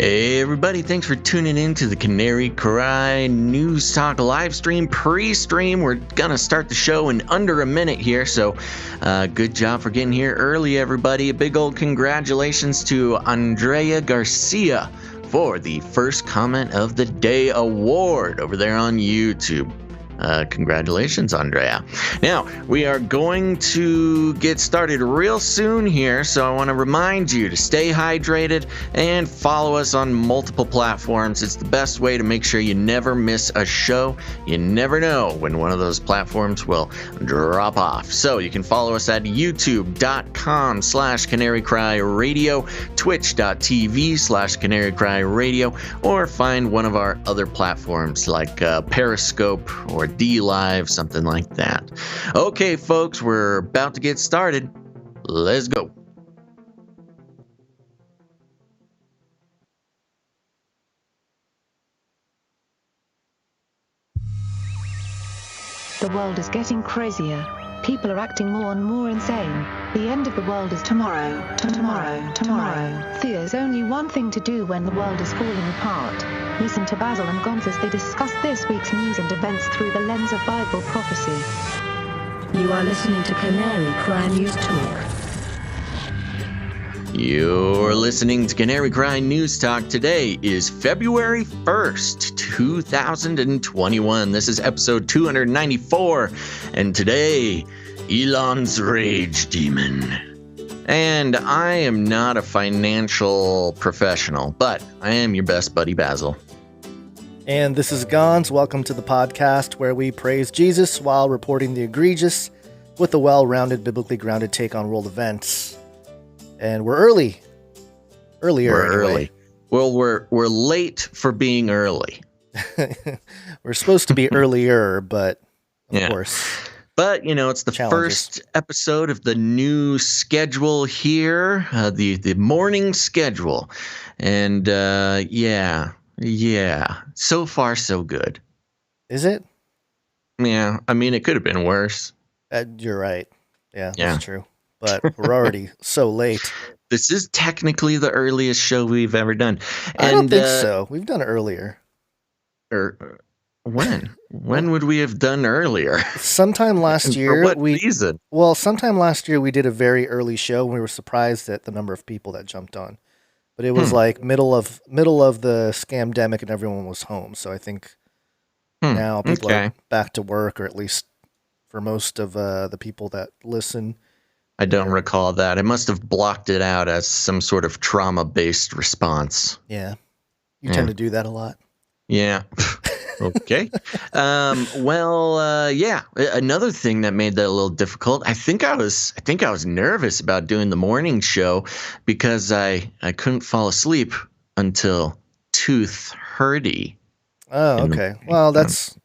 Hey everybody, thanks for tuning in to the Canary Cry News Talk live stream, pre-stream. We're gonna start the show in under a minute here, so good job for getting here early, everybody. A big old congratulations to Andrea Garcia for the First Comment of the Day award over there on YouTube. Congratulations, Andrea. Now, we are going to get started real soon here, so I want to remind you to stay hydrated and follow us on multiple platforms. It's the best way to make sure you never miss a show. You never know when one of those platforms will drop off. So you can follow us at youtube.com/canarycryradio, twitch.tv/canarycryradio, or find one of our other platforms like Periscope or D-Live, something like that. Okay, folks, we're about to get started. Let's go. The world is getting crazier. People are acting more and more insane. The end of the world is tomorrow. Tomorrow. There's only one thing to do when the world is falling apart. Listen to Basil and Gonz as they discuss this week's news and events through the lens of Bible prophecy. You are listening to Canary Cry News Talk. You're listening to Canary Cry News Talk. Today is February 1st, 2021. This is episode 294. And today, Elon's Rage Demon. And I am not a financial professional, but I am your best buddy, Basil. And this is Gonz. Welcome to the podcast where we praise Jesus while reporting the egregious with a well-rounded, biblically grounded take on world events. And we're early. We're early. Well, we're late for being early. We're supposed to be earlier, but of course. But, you know, it's the first episode of the new schedule here, the morning schedule. And, yeah. So far, so good. Is it? Yeah. I mean, it could have been worse. You're right. Yeah, that's true. But we're already so late. This is technically the earliest show we've ever done. I don't think so. We've done it earlier. When? When would we have done earlier? Sometime last year. For what reason? Well, sometime last year we did a very early show and we were surprised at the number of people that jumped on. But it was like middle of the scamdemic and everyone was home. So I think now people are back to work, or at least for most of the people that listen. I don't recall that. I must have blocked it out as some sort of trauma-based response. Yeah. You tend to do that a lot. Yeah. Okay. Another thing that made that a little difficult. I think I was nervous about doing the morning show because I couldn't fall asleep until 2:30. Oh, okay. Well, that's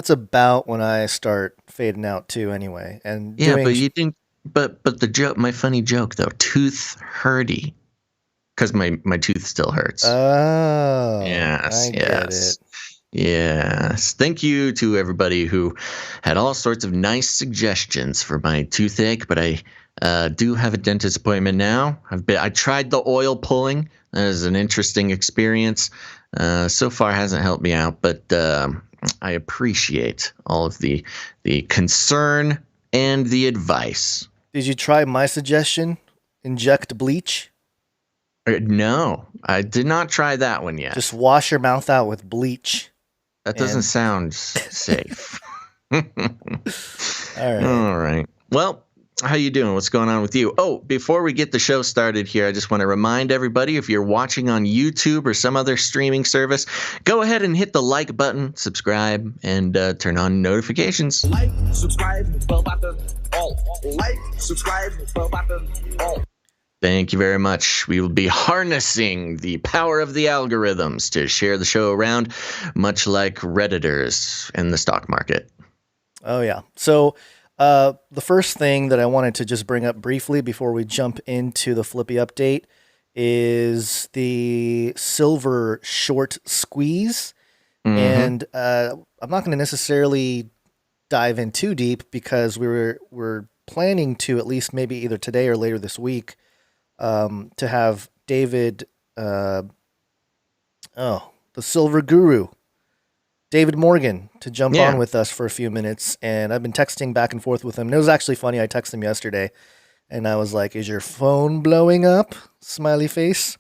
about when I start fading out too, anyway. And but you think, but the joke, my funny joke though, 2:30, because my tooth still hurts. Oh, yes, I get it. Yes. Thank you to everybody who had all sorts of nice suggestions for my toothache, but I do have a dentist appointment now. I tried the oil pulling. That is an interesting experience. So far hasn't helped me out, but I appreciate all of the concern and the advice. Did you try my suggestion? Inject bleach? No, I did not try that one yet. Just wash your mouth out with bleach. That doesn't sound safe. All right. Well, how you doing? What's going on with you? Oh, before we get the show started here, I just want to remind everybody, if you're watching on YouTube or some other streaming service, go ahead and hit the like button, subscribe, and turn on notifications. Like, subscribe, bell button, all. Like, subscribe, bell button, all. Thank you very much. We will be harnessing the power of the algorithms to share the show around, much like Redditors in the stock market. Oh, yeah. So the first thing that I wanted to just bring up briefly before we jump into the Flippy update is the silver short squeeze. Mm-hmm. And I'm not going to necessarily dive in too deep because we're planning to, at least maybe either today or later this week, to have David Oh, the silver guru, David Morgan, to jump on with us for a few minutes. And I've been texting back and forth with him. And it was actually funny. I texted him yesterday and I was like, is your phone blowing up? Smiley face.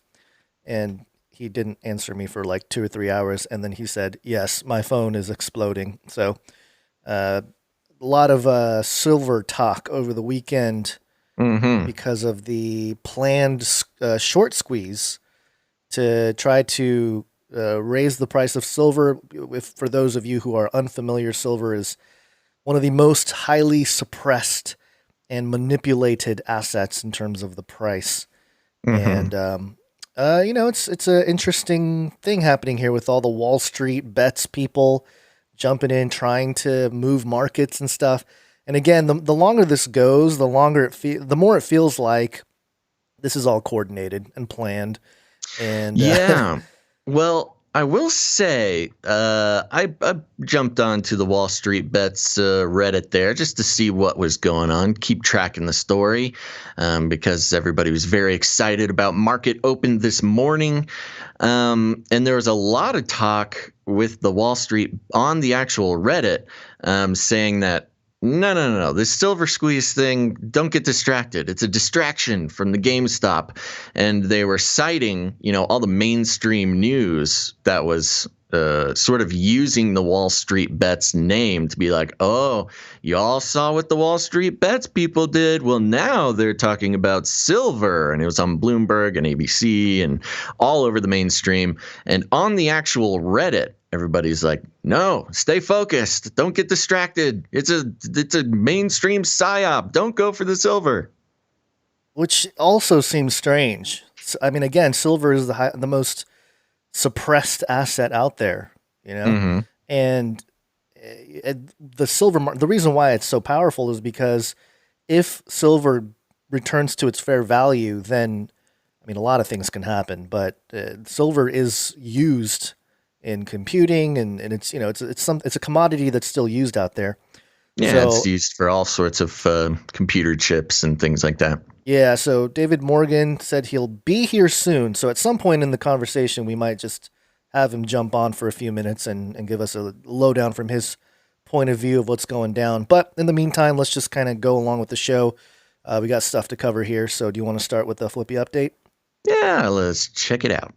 And he didn't answer me for like 2 or 3 hours. And then he said, yes, my phone is exploding. So a lot of silver talk over the weekend because of the planned short squeeze to try to raise the price of silver. For those of you who are unfamiliar, silver is one of the most highly suppressed and manipulated assets in terms of the price. And, it's an interesting thing happening here with all the Wall Street bets people jumping in, trying to move markets and stuff. And again, the longer this goes, the more it feels like this is all coordinated and planned. And well, I will say I jumped onto the Wall Street Bets Reddit there just to see what was going on, keep tracking the story because everybody was very excited about market open this morning. And there was a lot of talk with the Wall Street on the actual Reddit saying that, no. This silver squeeze thing, don't get distracted. It's a distraction from the GameStop. And they were citing, all the mainstream news that was sort of using the Wall Street Bets name to be like, oh, you all saw what the Wall Street Bets people did. Well, now they're talking about silver. And it was on Bloomberg and ABC and all over the mainstream. And on the actual Reddit, everybody's like, no, stay focused. Don't get distracted. It's a mainstream psyop. Don't go for the silver. Which also seems strange. I mean, again, silver is the most suppressed asset out there, and the reason why it's so powerful is because if silver returns to its fair value, then, I mean, a lot of things can happen, but silver is used in computing, and it's it's a commodity that's still used out there. Yeah, so, it's used for all sorts of computer chips and things like that. Yeah, so David Morgan said he'll be here soon. So at some point in the conversation, we might just have him jump on for a few minutes and give us a lowdown from his point of view of what's going down. But in the meantime, let's just kind of go along with the show. We got stuff to cover here. So do you want to start with the Flippy update? Yeah, let's check it out.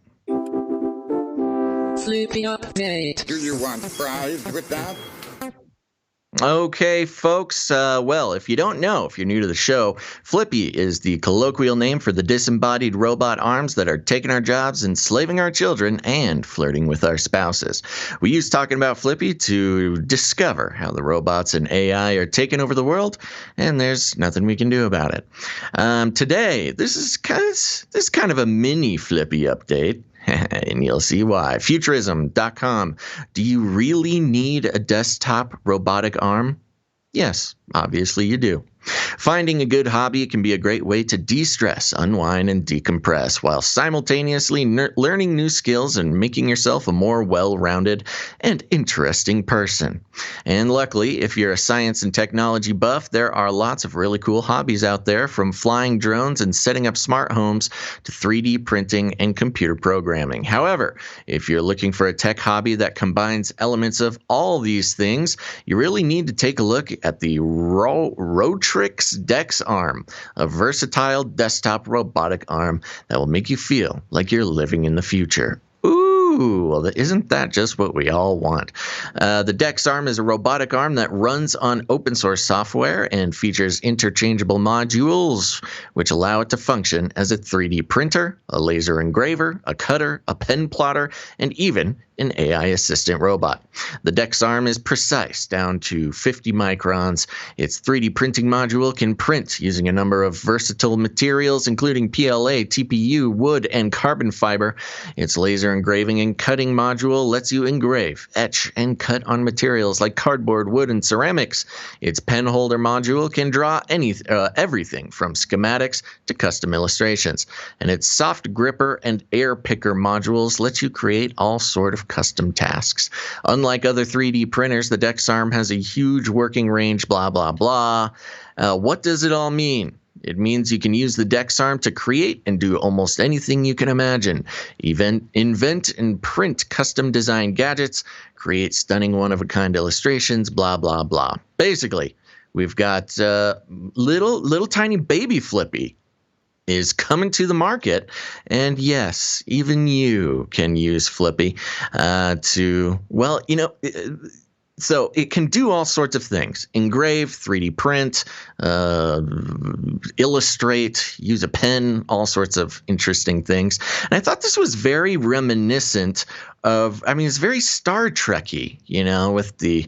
Flippy update. Do you want fries with that? Okay, folks. Well, if you don't know, if you're new to the show, Flippy is the colloquial name for the disembodied robot arms that are taking our jobs, enslaving our children, and flirting with our spouses. We use talking about Flippy to discover how the robots and AI are taking over the world, and there's nothing we can do about it. Today, this is kind of a mini Flippy update. And you'll see why. Futurism.com. Do you really need a desktop robotic arm? Yes, obviously you do. Finding a good hobby can be a great way to de-stress, unwind, and decompress while simultaneously learning new skills and making yourself a more well-rounded and interesting person. And luckily, if you're a science and technology buff, there are lots of really cool hobbies out there, from flying drones and setting up smart homes to 3D printing and computer programming. However, if you're looking for a tech hobby that combines elements of all these things, you really need to take a look at the Rotrix Dex arm, a versatile desktop robotic arm that will make you feel like you're living in the future. Ooh, well, isn't that just what we all want? The Dex arm is a robotic arm that runs on open source software and features interchangeable modules, which allow it to function as a 3D printer, a laser engraver, a cutter, a pen plotter, and even an AI assistant robot. The Dex arm is precise, down to 50 microns. Its 3D printing module can print using a number of versatile materials, including PLA, TPU, wood, and carbon fiber. Its laser engraving and cutting module lets you engrave, etch, and cut on materials like cardboard, wood, and ceramics. Its pen holder module can draw everything from schematics to custom illustrations. And its soft gripper and air picker modules let you create all sort of custom tasks. Unlike other 3D printers, the Dex arm has a huge working range, blah, blah, blah. What does it all mean? It means you can use the Dex arm to create and do almost anything you can imagine. Invent and print custom designed gadgets, create stunning one-of-a-kind illustrations, blah, blah, blah. Basically, we've got little tiny baby Flippy is coming to the market. And yes, even you can use Flippy so it can do all sorts of things: engrave, 3D print, illustrate, use a pen, all sorts of interesting things. And I thought this was very reminiscent of, it's very Star Trek-y, with the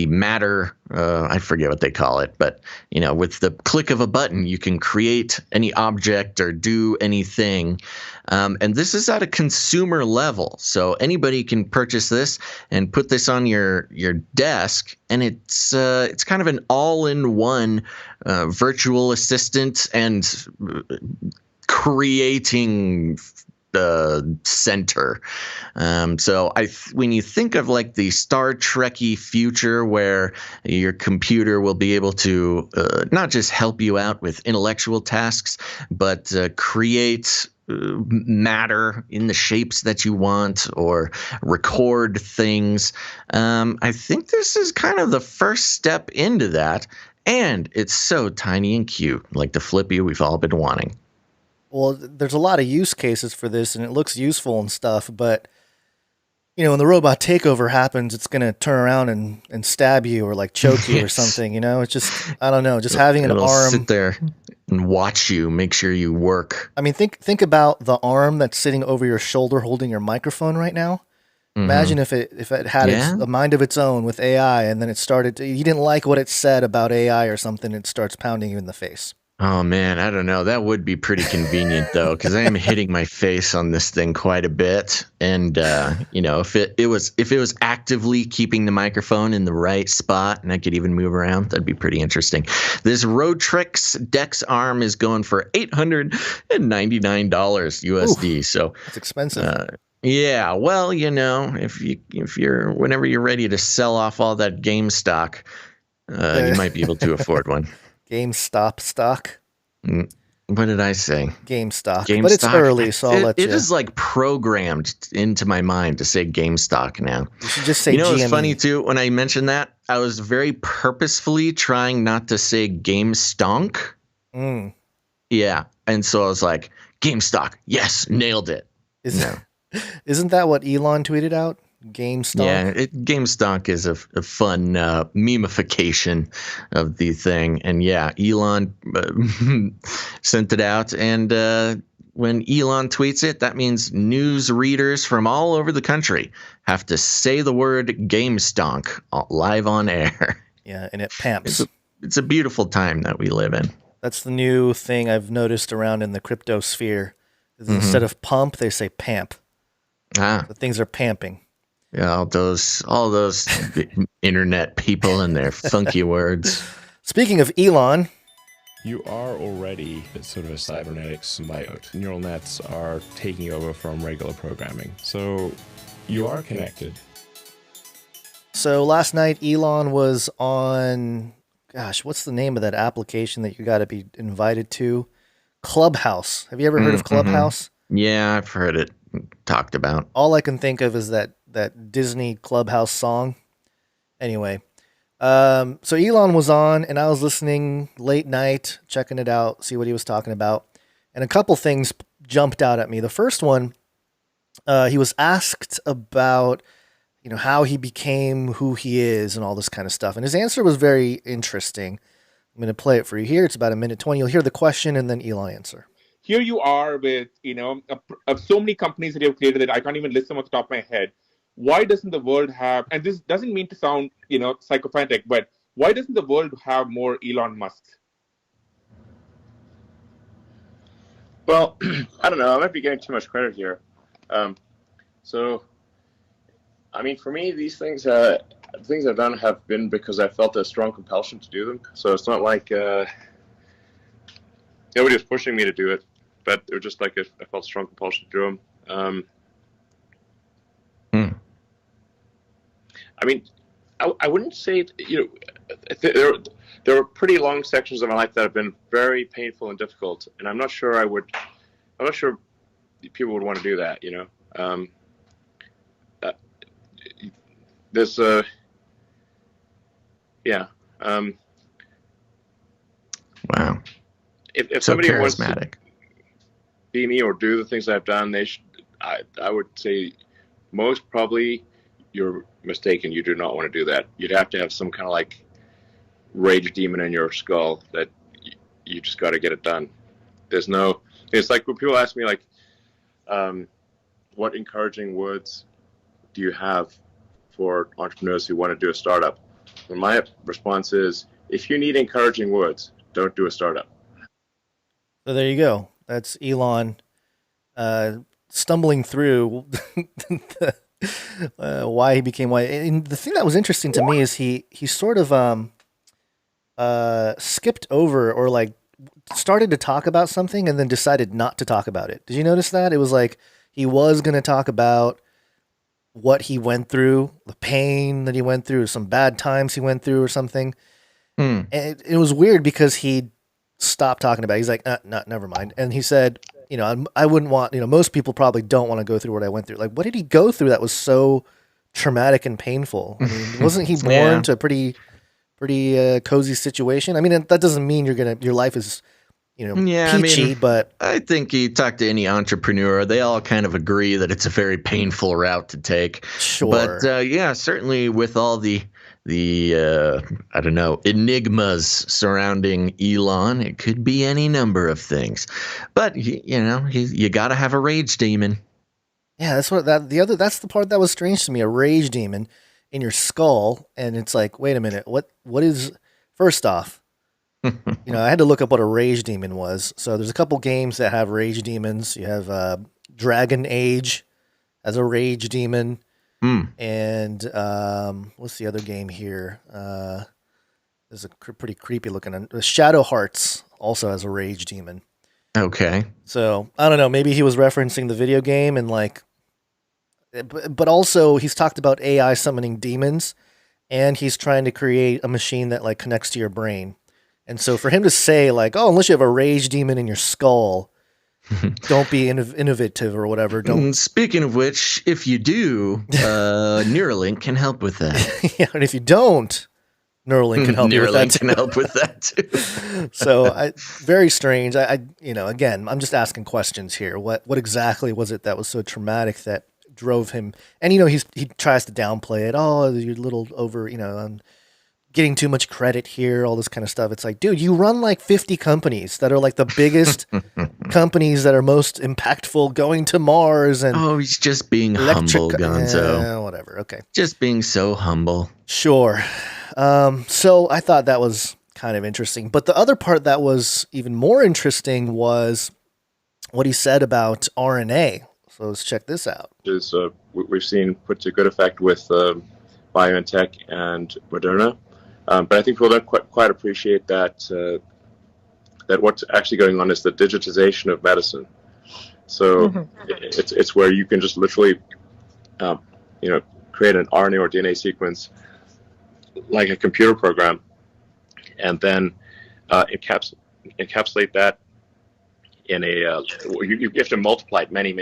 matter, I forget what they call it, but, with the click of a button, you can create any object or do anything. And this is at a consumer level. So anybody can purchase this and put this on your desk. And it's kind of an all-in-one virtual assistant and creating center. So when you think of like the Star Trek-y future where your computer will be able to not just help you out with intellectual tasks, but create matter in the shapes that you want or record things. I think this is kind of the first step into that. And it's so tiny and cute, like the Flippy we've all been wanting. Well, there's a lot of use cases for this, and it looks useful and stuff, but, when the robot takeover happens, it's going to turn around and stab you or, like, choke you or something, It's just, I don't know, just having an arm. Sit there and watch you, make sure you work. Think about the arm that's sitting over your shoulder holding your microphone right now. Mm-hmm. Imagine if it had a mind of its own with AI, and then you didn't like what it said about AI or something, it starts pounding you in the face. Oh man, I don't know. That would be pretty convenient though, because I am hitting my face on this thing quite a bit. And if it was actively keeping the microphone in the right spot, and I could even move around, that'd be pretty interesting. This Rotrix Dex arm is going for $899 USD. Ooh, so it's expensive. Yeah, well, whenever you're ready to sell off all that game stock, you might be able to afford one. GameStop stock. What did I say? GameStop. But it's early, so I'll let you. It is like programmed into my mind to say GameStop now. You should just say GME. It's funny too, when I mentioned that, I was very purposefully trying not to say GameStonk. Mm. Yeah, and so I was like, GameStop. Yes, nailed it. Isn't that what Elon tweeted out? GameStonk? Yeah, GameStonk is a fun memification of the thing. And yeah, Elon sent it out. And when Elon tweets it, that means news readers from all over the country have to say the word GameStonk live on air. Yeah, and it pamps. It's a beautiful time that we live in. That's the new thing I've noticed around in the crypto sphere. Instead of pump, they say pamp. Ah. The things are pamping. Yeah, all those internet people and their funky words. Speaking of Elon, you are already sort of a cybernetic symbiote. Neural nets are taking over from regular programming. So you are connected. So last night, Elon was on, what's the name of that application that you got to be invited to? Clubhouse. Have you ever heard of Clubhouse? Yeah, I've heard it talked about. All I can think of is that Disney Clubhouse song. Anyway, so Elon was on, and I was listening late night, checking it out, see what he was talking about. And a couple things jumped out at me. The first one, he was asked about, how he became who he is and all this kind of stuff. And his answer was very interesting. I'm going to play it for you here. It's about 1:20. You'll hear the question and then Elon answer. Here you are with, so many companies that you've created that I can't even list them off the top of my head. Why doesn't the world have, and this doesn't mean to sound, psychopathic, but why doesn't the world have more Elon Musks? Well, I don't know. I might be getting too much credit here. For me, these things I've done have been because I felt a strong compulsion to do them. So it's not like nobody was pushing me to do it, but it was just like I felt a strong compulsion to do them. I wouldn't say, there were pretty long sections of my life that have been very painful and difficult, and I'm not sure people would want to do that. There's yeah. Wow. If So somebody wants to charismatic. be me or do the things I've done, I would say most probably you're mistaken. You do not want to do that. You'd have to have some kind of like rage demon in your skull that you just got to get it done. It's like when people ask me like, what encouraging words do you have for entrepreneurs who want to do a startup? And my response is, if you need encouraging words, don't do a startup. So there you go. That's Elon stumbling through why he became white. And the thing that was interesting to me is he sort of skipped over or like started to talk about something and then decided not to talk about it. Did you notice that? It was like he was going to talk about what he went through, the pain that he went through, some bad times he went through or something. And it was weird because he stopped talking about it. He's like, never mind. And he said, I wouldn't want, most people probably don't want to go through what I went through. Like, what did he go through that was so traumatic and painful? I mean, wasn't he born to a pretty cozy situation? I mean, that doesn't mean your life is, peachy, but I think you talk to any entrepreneur, they all kind of agree that it's a very painful route to take. Sure. But certainly with all the I don't know, enigmas surrounding Elon, it could be any number of things. But you got to have a rage demon. Yeah, that's the part that was strange to me, a rage demon in your skull, and it's like, wait a minute, what is, first off, I had to look up what a rage demon was. So there's a couple games that have rage demons. You have Dragon Age as a rage demon. And what's the other game here? There's a pretty creepy looking one. Shadow Hearts also has a rage demon. Okay. So I don't know. Maybe he was referencing the video game and but also he's talked about AI summoning demons, and he's trying to create a machine that like connects to your brain. And so for him to say like, oh, unless you have a rage demon in your skull, don't be innovative or whatever. Don't. Speaking of which, if you do, Neuralink can help with that. Yeah, and if you don't, Neuralink can help you with that. Neuralink can help with that too. So very strange. Again, I'm just asking questions here. What exactly was it that was so traumatic that drove him? And he tries to downplay it. Oh, you're a little over. I'm getting too much credit here, all this kind of stuff. It's like, dude, you run like 50 companies that are like the biggest companies that are most impactful, going to Mars and he's just being humble, Gonzo. Whatever. Okay. Just being so humble. Sure. So I thought that was kind of interesting, but the other part that was even more interesting was what he said about RNA. So let's check this out. We've seen put to good effect with BioNTech and Moderna. But I think people don't quite appreciate that what's actually going on is the digitization of medicine. So it's where you can just literally, create an RNA or DNA sequence like a computer program, and then encapsulate that in a. You have to multiply it many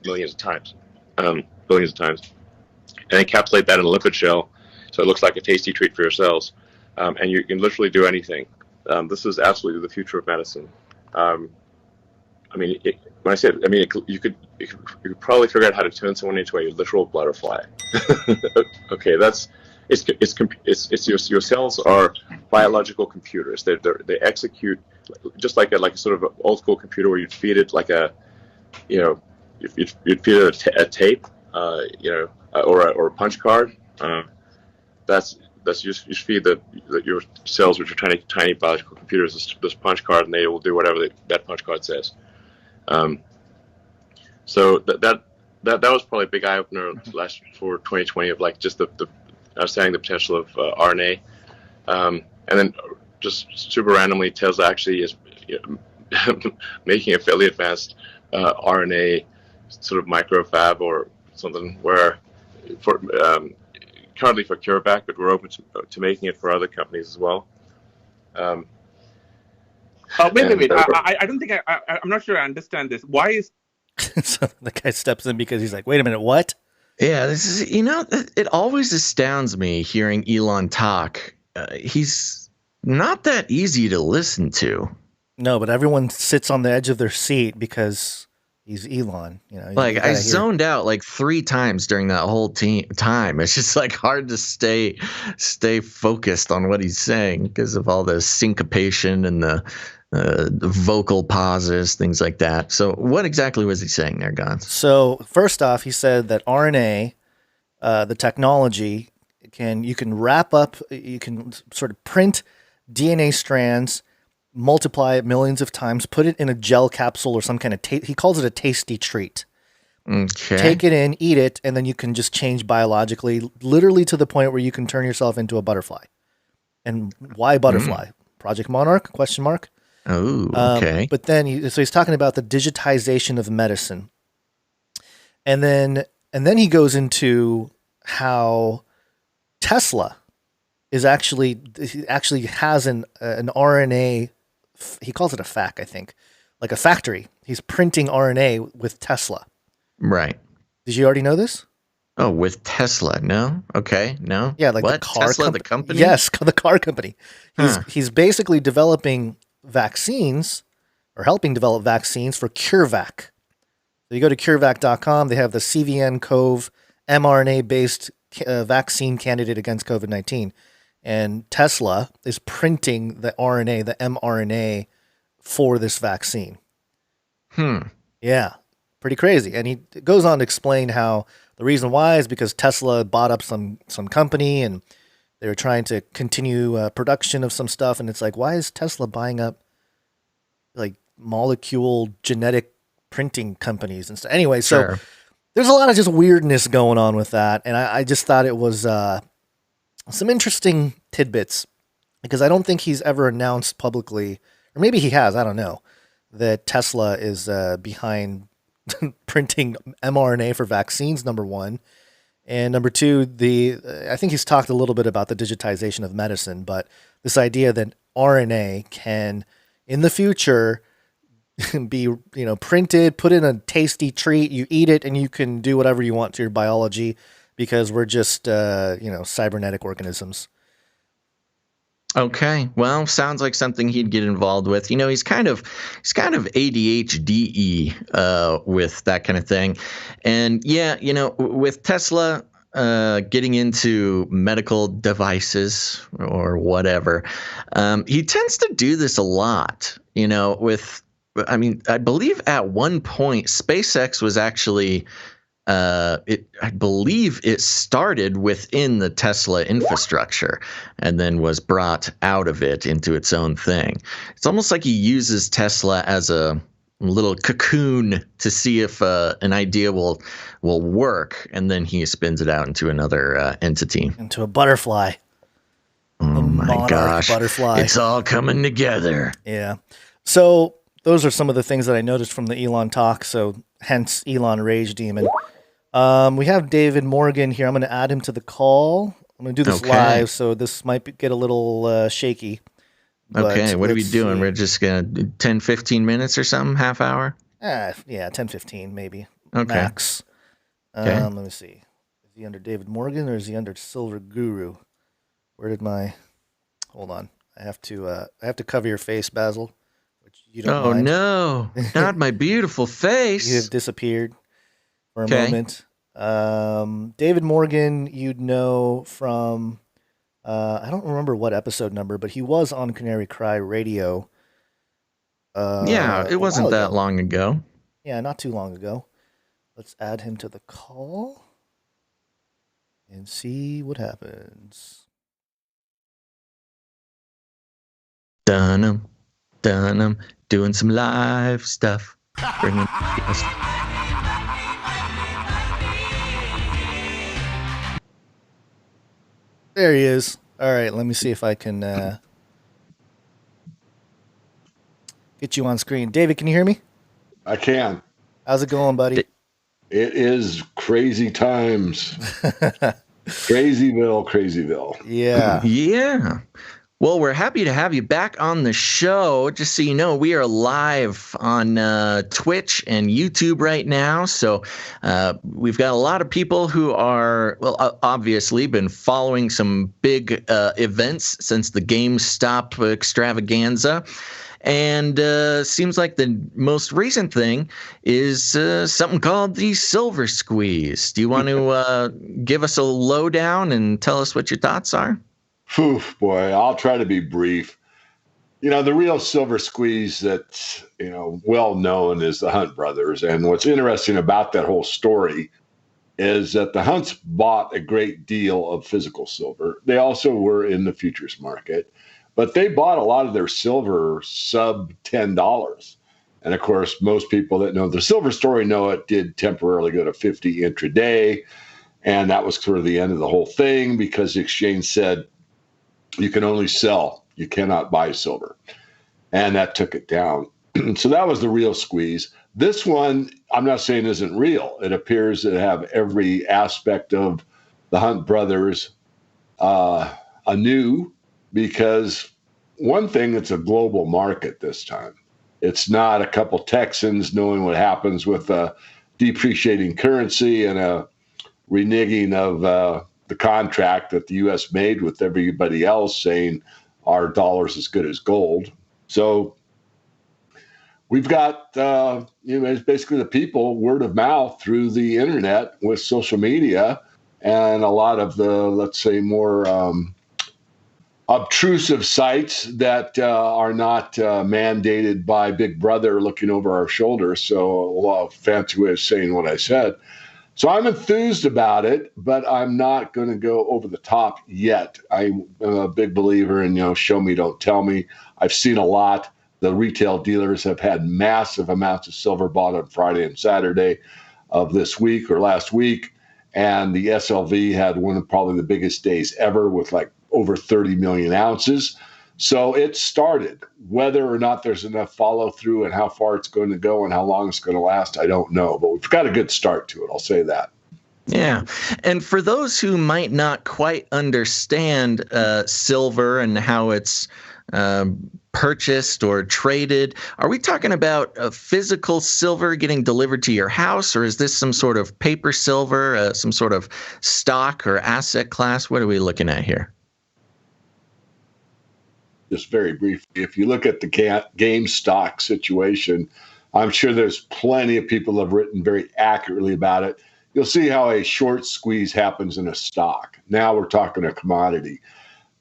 millions of times, billions of times, and encapsulate that in a lipid shell, so it looks like a tasty treat for your cells. And you can literally do anything. This is absolutely the future of medicine. You could probably figure out how to turn someone into a literal butterfly. Okay, your cells are biological computers. They execute just like a sort of old school computer where you'd feed it like you'd feed it a tape, or a punch card. You just feed your cells, which are tiny biological computers, this punch card, and they will do whatever that punch card says. So that was probably a big eye opener for 2020 of like just the understanding the potential of RNA, and then just super randomly, Tesla actually is making a fairly advanced RNA sort of microfab or something where currently for CureVac, but we're open to making it for other companies as well. Wait. I don't think I'm not sure I understand this. Why is So the guy steps in because he's like, wait a minute, what? Yeah, this is, it always astounds me hearing Elon talk. He's not that easy to listen to. No, but everyone sits on the edge of their seat because he's Elon. Like, I zoned out like 3 times during that whole time. It's just like hard to stay focused on what he's saying because of all the syncopation and the vocal pauses, things like that. So what exactly was he saying there, Gons? So first off, he said that RNA, the technology, you can wrap up, you can sort of print DNA strands, multiply it millions of times, put it in a gel capsule or some kind of he calls it a tasty treat. Okay. Take it in, eat it, and then you can just change biologically, literally to the point where you can turn yourself into a butterfly. And why butterfly? Project Monarch? ? Oh, okay. But then he's talking about the digitization of medicine. And then he goes into how Tesla is actually has an RNA, he calls it a FAC, I think, like a factory. He's printing RNA with Tesla. Right. Did you already know this? Oh, with Tesla? No? Okay, no. Yeah, like what? the car Tesla, the company? Yes, the car company. He's basically developing vaccines or helping develop vaccines for CureVac. So you go to CureVac.com, they have the CVN-CoV mRNA-based vaccine candidate against COVID-19. And Tesla is printing the RNA, the mRNA, for this vaccine. Yeah, pretty crazy. And he goes on to explain how the reason why is because Tesla bought up some company and they were trying to continue production of some stuff. And it's like, why is Tesla buying up like molecule genetic printing companies and stuff? Anyway, so there's a lot of just weirdness going on with that. And I just thought it was some interesting tidbits because I don't think he's ever announced publicly, or maybe he has, I don't know, that Tesla is behind printing mRNA for vaccines, number one. And number two, I think he's talked a little bit about the digitization of medicine, but this idea that RNA can, in the future, be printed, put in a tasty treat, you eat it, and you can do whatever you want to your biology because we're just cybernetic organisms. Okay, well, sounds like something he'd get involved with. He's kind of ADHD-y with that kind of thing. And yeah, with Tesla getting into medical devices or whatever, he tends to do this a lot. I believe at one point SpaceX was actually I believe it started within the Tesla infrastructure and then was brought out of it into its own thing. It's almost like he uses Tesla as a little cocoon to see if an idea will work, and then he spins it out into another entity. Into a butterfly. Oh my gosh. Butterfly. It's all coming together. Yeah. So those are some of the things that I noticed from the Elon talk. So hence Elon Rage Demon. We have David Morgan here. I'm going to add him to the call. I'm going to do this live, so this might get a little shaky. Okay, what are we doing? We're just going to 10, 15 minutes or something, half hour? Yeah, 10, 15 maybe. Okay. Max. Okay. Let me see. Is he under David Morgan or is he under Silver Guru? Hold on. I have to cover your face, Basil. Which you don't mind. No, not my beautiful face. You have disappeared for a moment. David Morgan, you'd know from, I don't remember what episode number, but he was on Canary Cry Radio. Yeah, it wasn't that long ago. Yeah, not too long ago. Let's add him to the call and see what happens. Done 'em, doing some live stuff. Bringing There he is. All right, let me see if I can get you on screen. David, can you hear me? I can. How's it going, buddy? It is crazy times. Crazyville, Crazyville. Yeah. Yeah. Well, we're happy to have you back on the show. Just so you know, we are live on Twitch and YouTube right now. So we've got a lot of people who are, well, obviously been following some big events since the GameStop extravaganza. And seems like the most recent thing is something called the Silver Squeeze. Do you want to give us a lowdown and tell us what your thoughts are? Oof, boy, I'll try to be brief. The real Silver Squeeze that's, well known is the Hunt brothers. And what's interesting about that whole story is that the Hunts bought a great deal of physical silver. They also were in the futures market, but they bought a lot of their silver sub $10. And of course, most people that know the silver story know it did temporarily go to 50 intraday. And that was sort of the end of the whole thing because the exchange said, you can only sell, you cannot buy silver. And that took it down. So that was the real squeeze. This one, I'm not saying isn't real. It appears to have every aspect of the Hunt brothers anew because one thing, it's a global market this time. It's not a couple Texans knowing what happens with a depreciating currency and a reneging of the contract that the U.S. made with everybody else saying our dollar's as good as gold. So we've got, it's basically the people word of mouth through the internet with social media and a lot of the, let's say, more obtrusive sites that are not mandated by Big Brother looking over our shoulders. So a lot of fancy way of saying what I said. So I'm enthused about it, but I'm not going to go over the top yet. I'm a big believer in, show me, don't tell me. I've seen a lot. The retail dealers have had massive amounts of silver bought on Friday and Saturday of this week or last week. And the SLV had one of probably the biggest days ever with like over 30 million ounces. So it started. Whether or not there's enough follow through and how far it's going to go and how long it's going to last, I don't know. But we've got a good start to it. I'll say that. Yeah. And for those who might not quite understand silver and how it's purchased or traded, are we talking about a physical silver getting delivered to your house, or is this some sort of paper silver, some sort of stock or asset class? What are we looking at here? Just very briefly, if you look at the GameStop situation, I'm sure there's plenty of people that have written very accurately about it. You'll see how a short squeeze happens in a stock. Now we're talking a commodity.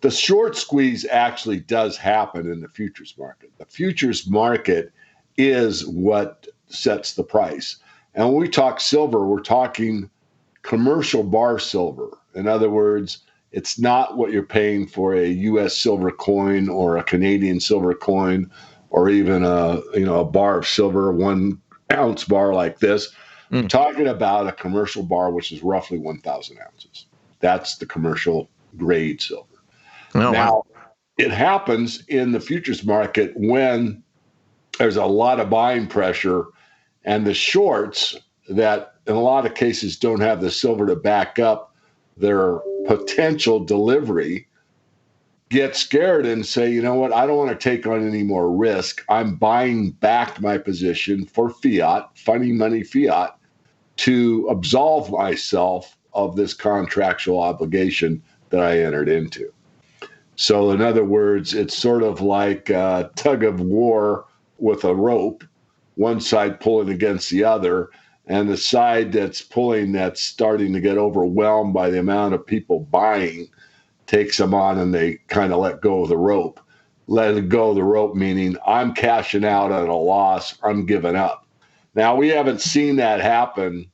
The short squeeze actually does happen in the futures market. The futures market is what sets the price. And when we talk silver, we're talking commercial bar silver. In other words, it's not what you're paying for a U.S. silver coin or a Canadian silver coin or even a bar of silver, 1 ounce bar like this. I'm talking about a commercial bar, which is roughly 1,000 ounces. That's the commercial grade silver. Oh, now, wow. It happens in the futures market when there's a lot of buying pressure and the shorts that in a lot of cases don't have the silver to back up their potential delivery get scared and say, you know what, I don't want to take on any more risk. I'm buying back my position for fiat, funny money fiat, to absolve myself of this contractual obligation that I entered into. So in other words, it's sort of like a tug of war with a rope, one side pulling against the other, and the side that's pulling, that's starting to get overwhelmed by the amount of people buying, takes them on and they kind of let go of the rope. Let go of the rope, meaning I'm cashing out at a loss, I'm giving up. Now, we haven't seen that happen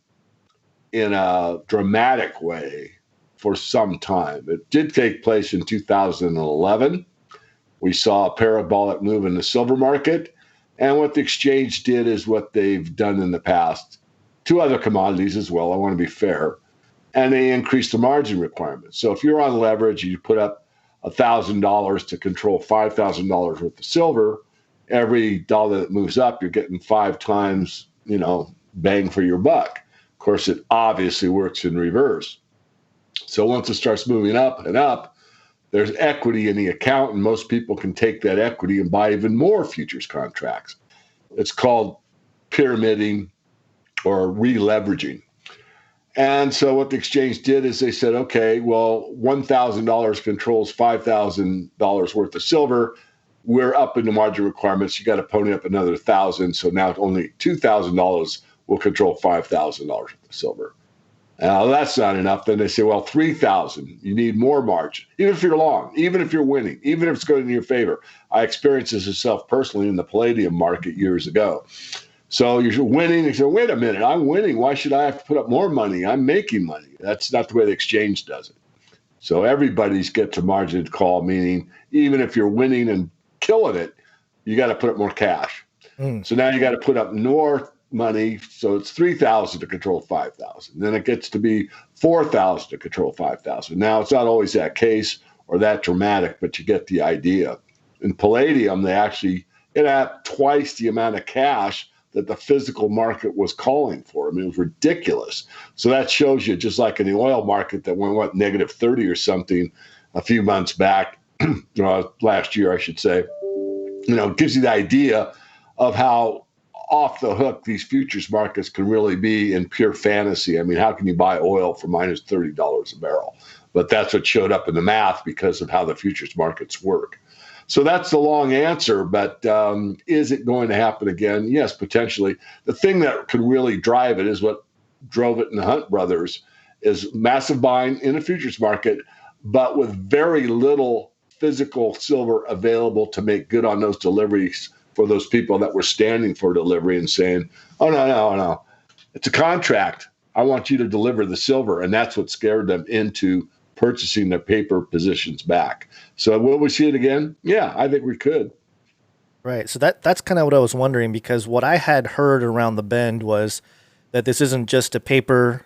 in a dramatic way for some time. It did take place in 2011. We saw a parabolic move in the silver market. And what the exchange did is what they've done in the past to other commodities as well. I want to be fair. And they increased the margin requirements. So if you're on leverage, you put up $1,000 to control $5,000 worth of silver. Every dollar that moves up, you're getting 5 times, bang for your buck. Of course, it obviously works in reverse. So once it starts moving up and up, there's equity in the account, and most people can take that equity and buy even more futures contracts. It's called pyramiding or re-leveraging. And so what the exchange did is they said, okay, well, $1,000 controls $5,000 worth of silver. We're up in the margin requirements. You got to pony up another 1,000. So now only $2,000 will control $5,000 worth of silver. That's not enough. Then they say, well, 3,000. You need more margin. Even if you're long, even if you're winning, even if it's going in your favor. I experienced this myself personally in the palladium market years ago. So you're winning. You say, wait a minute, I'm winning. Why should I have to put up more money? I'm making money. That's not the way the exchange does it. So everybody's gets a margin call, meaning even if you're winning and killing it, you got to put up more cash. So now you got to put up more money. So it's 3,000 to control 5,000. Then it gets to be 4,000 to control 5,000. Now it's not always that case or that dramatic, but you get the idea. In palladium, they actually had twice the amount of cash that the physical market was calling for. I mean, it was ridiculous. So that shows you, just like in the oil market that went negative 30 or something a few months back, last year, I should say, it gives you the idea of how off the hook these futures markets can really be in pure fantasy. I mean, how can you buy oil for minus $30 a barrel? But that's what showed up in the math because of how the futures markets work. So that's the long answer, but is it going to happen again? Yes, potentially. The thing that could really drive it is what drove it in the Hunt brothers, is massive buying in the futures market, but with very little physical silver available to make good on those deliveries for those people that were standing for delivery and saying, oh, no, it's a contract. I want you to deliver the silver. And that's what scared them into purchasing their paper positions back. So will we see it again? Yeah, I think we could. Right. So that's kind of what I was wondering, because what I had heard around the bend was that this isn't just a paper,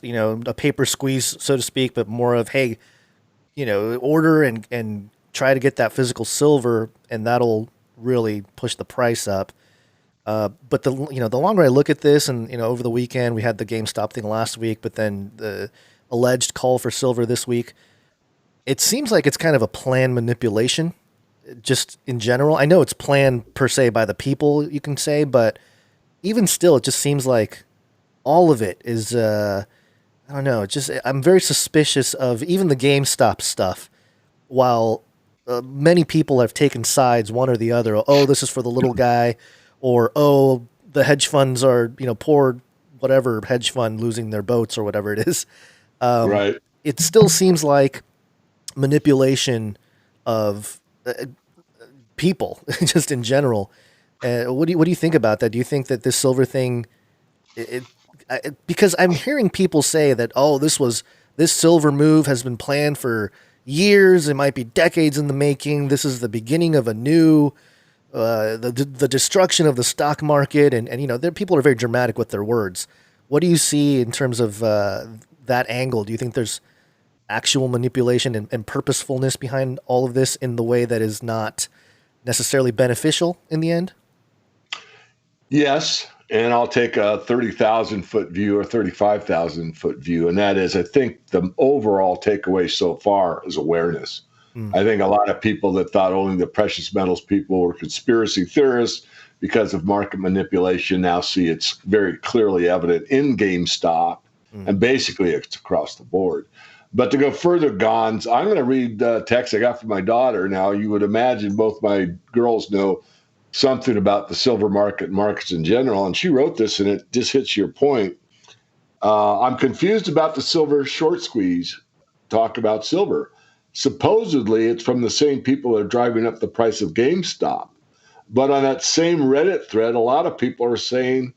a paper squeeze, so to speak, but more of, hey, order and try to get that physical silver, and that'll really push the price up. But the longer I look at this, and over the weekend we had the GameStop thing last week, but then the alleged call for silver this week, it seems like it's kind of a planned manipulation, just in general. I know it's planned per se by the people, you can say, but even still, it just seems like all of it is, I don't know, I'm very suspicious of even the GameStop stuff, while many people have taken sides, one or the other. Oh, this is for the little guy, or, oh, the hedge funds are, poor, whatever hedge fund losing their boats or whatever it is. Right. It still seems like manipulation of people, just in general. What do you think about that? Do you think that this silver thing? Because I'm hearing people say that, oh, this silver move has been planned for years. It might be decades in the making. This is the beginning of a new, the destruction of the stock market, and people are very dramatic with their words. What do you see in terms of that angle? Do you think there's actual manipulation and purposefulness behind all of this in the way that is not necessarily beneficial in the end? Yes, and I'll take a 30,000 foot view or 35,000 foot view, and that is, I think the overall takeaway so far is awareness. I think a lot of people that thought only the precious metals people were conspiracy theorists because of market manipulation now see it's very clearly evident in GameStop, and basically it's across the board. But to go further, Gons, I'm going to read the text I got from my daughter. Now, you would imagine both my girls know something about the silver market and markets in general, and she wrote this, and it just hits your point. I'm confused about the silver short squeeze. Talk about silver. Supposedly, it's from the same people that are driving up the price of GameStop. But on that same Reddit thread, a lot of people are saying,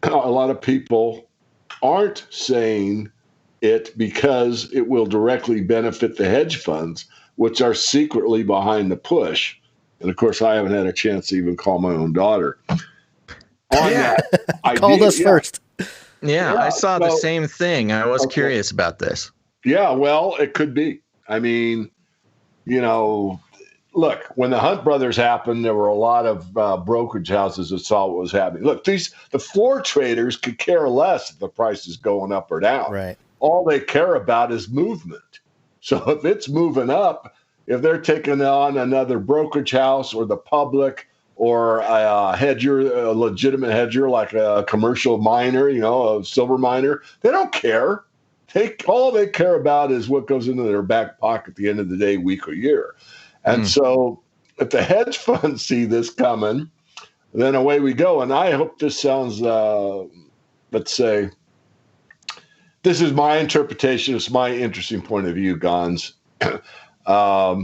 a lot of people aren't saying it because it will directly benefit the hedge funds, which are secretly behind the push. And of course, I haven't had a chance to even call my own daughter. Called us first. Yeah, I saw the same thing. I was curious about this. Yeah, well, it could be. I mean, look, when the Hunt brothers happened, there were a lot of brokerage houses that saw what was happening. Look, the floor traders could care less if the price is going up or down. Right. all they care about is movement. So if it's moving up, if they're taking on another brokerage house or the public or a hedger, a legitimate hedger like a commercial miner, a silver miner, they don't care. All they care about is what goes into their back pocket at the end of the day, week or year. And so if the hedge funds see this coming, then away we go. And I hope this sounds, let's say, this is my interpretation. It's my interesting point of view, Gons. But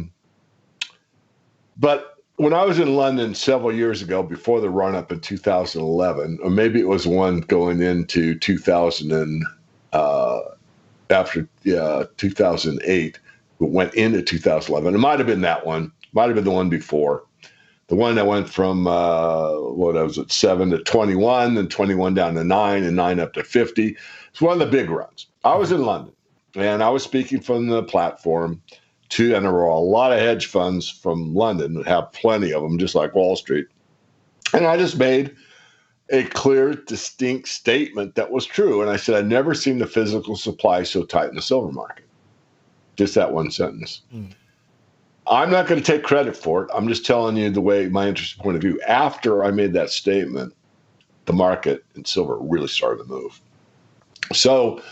when I was in London several years ago, before the run-up in 2011, or maybe it was one going into 2000 and after 2008, but went into 2011. It might have been that one. Might have been the one before. The one that went from, 7 to 21, then 21 down to 9, and 9 up to 50. It's one of the big runs. I was in London, and I was speaking from the platform and there were a lot of hedge funds from London that have plenty of them, just like Wall Street. And I just made a clear, distinct statement that was true. And I said, I've never seen the physical supply so tight in the silver market. Just that one sentence. I'm not going to take credit for it. I'm just telling you the way my interesting point of view. After I made that statement, the market in silver really started to move. So,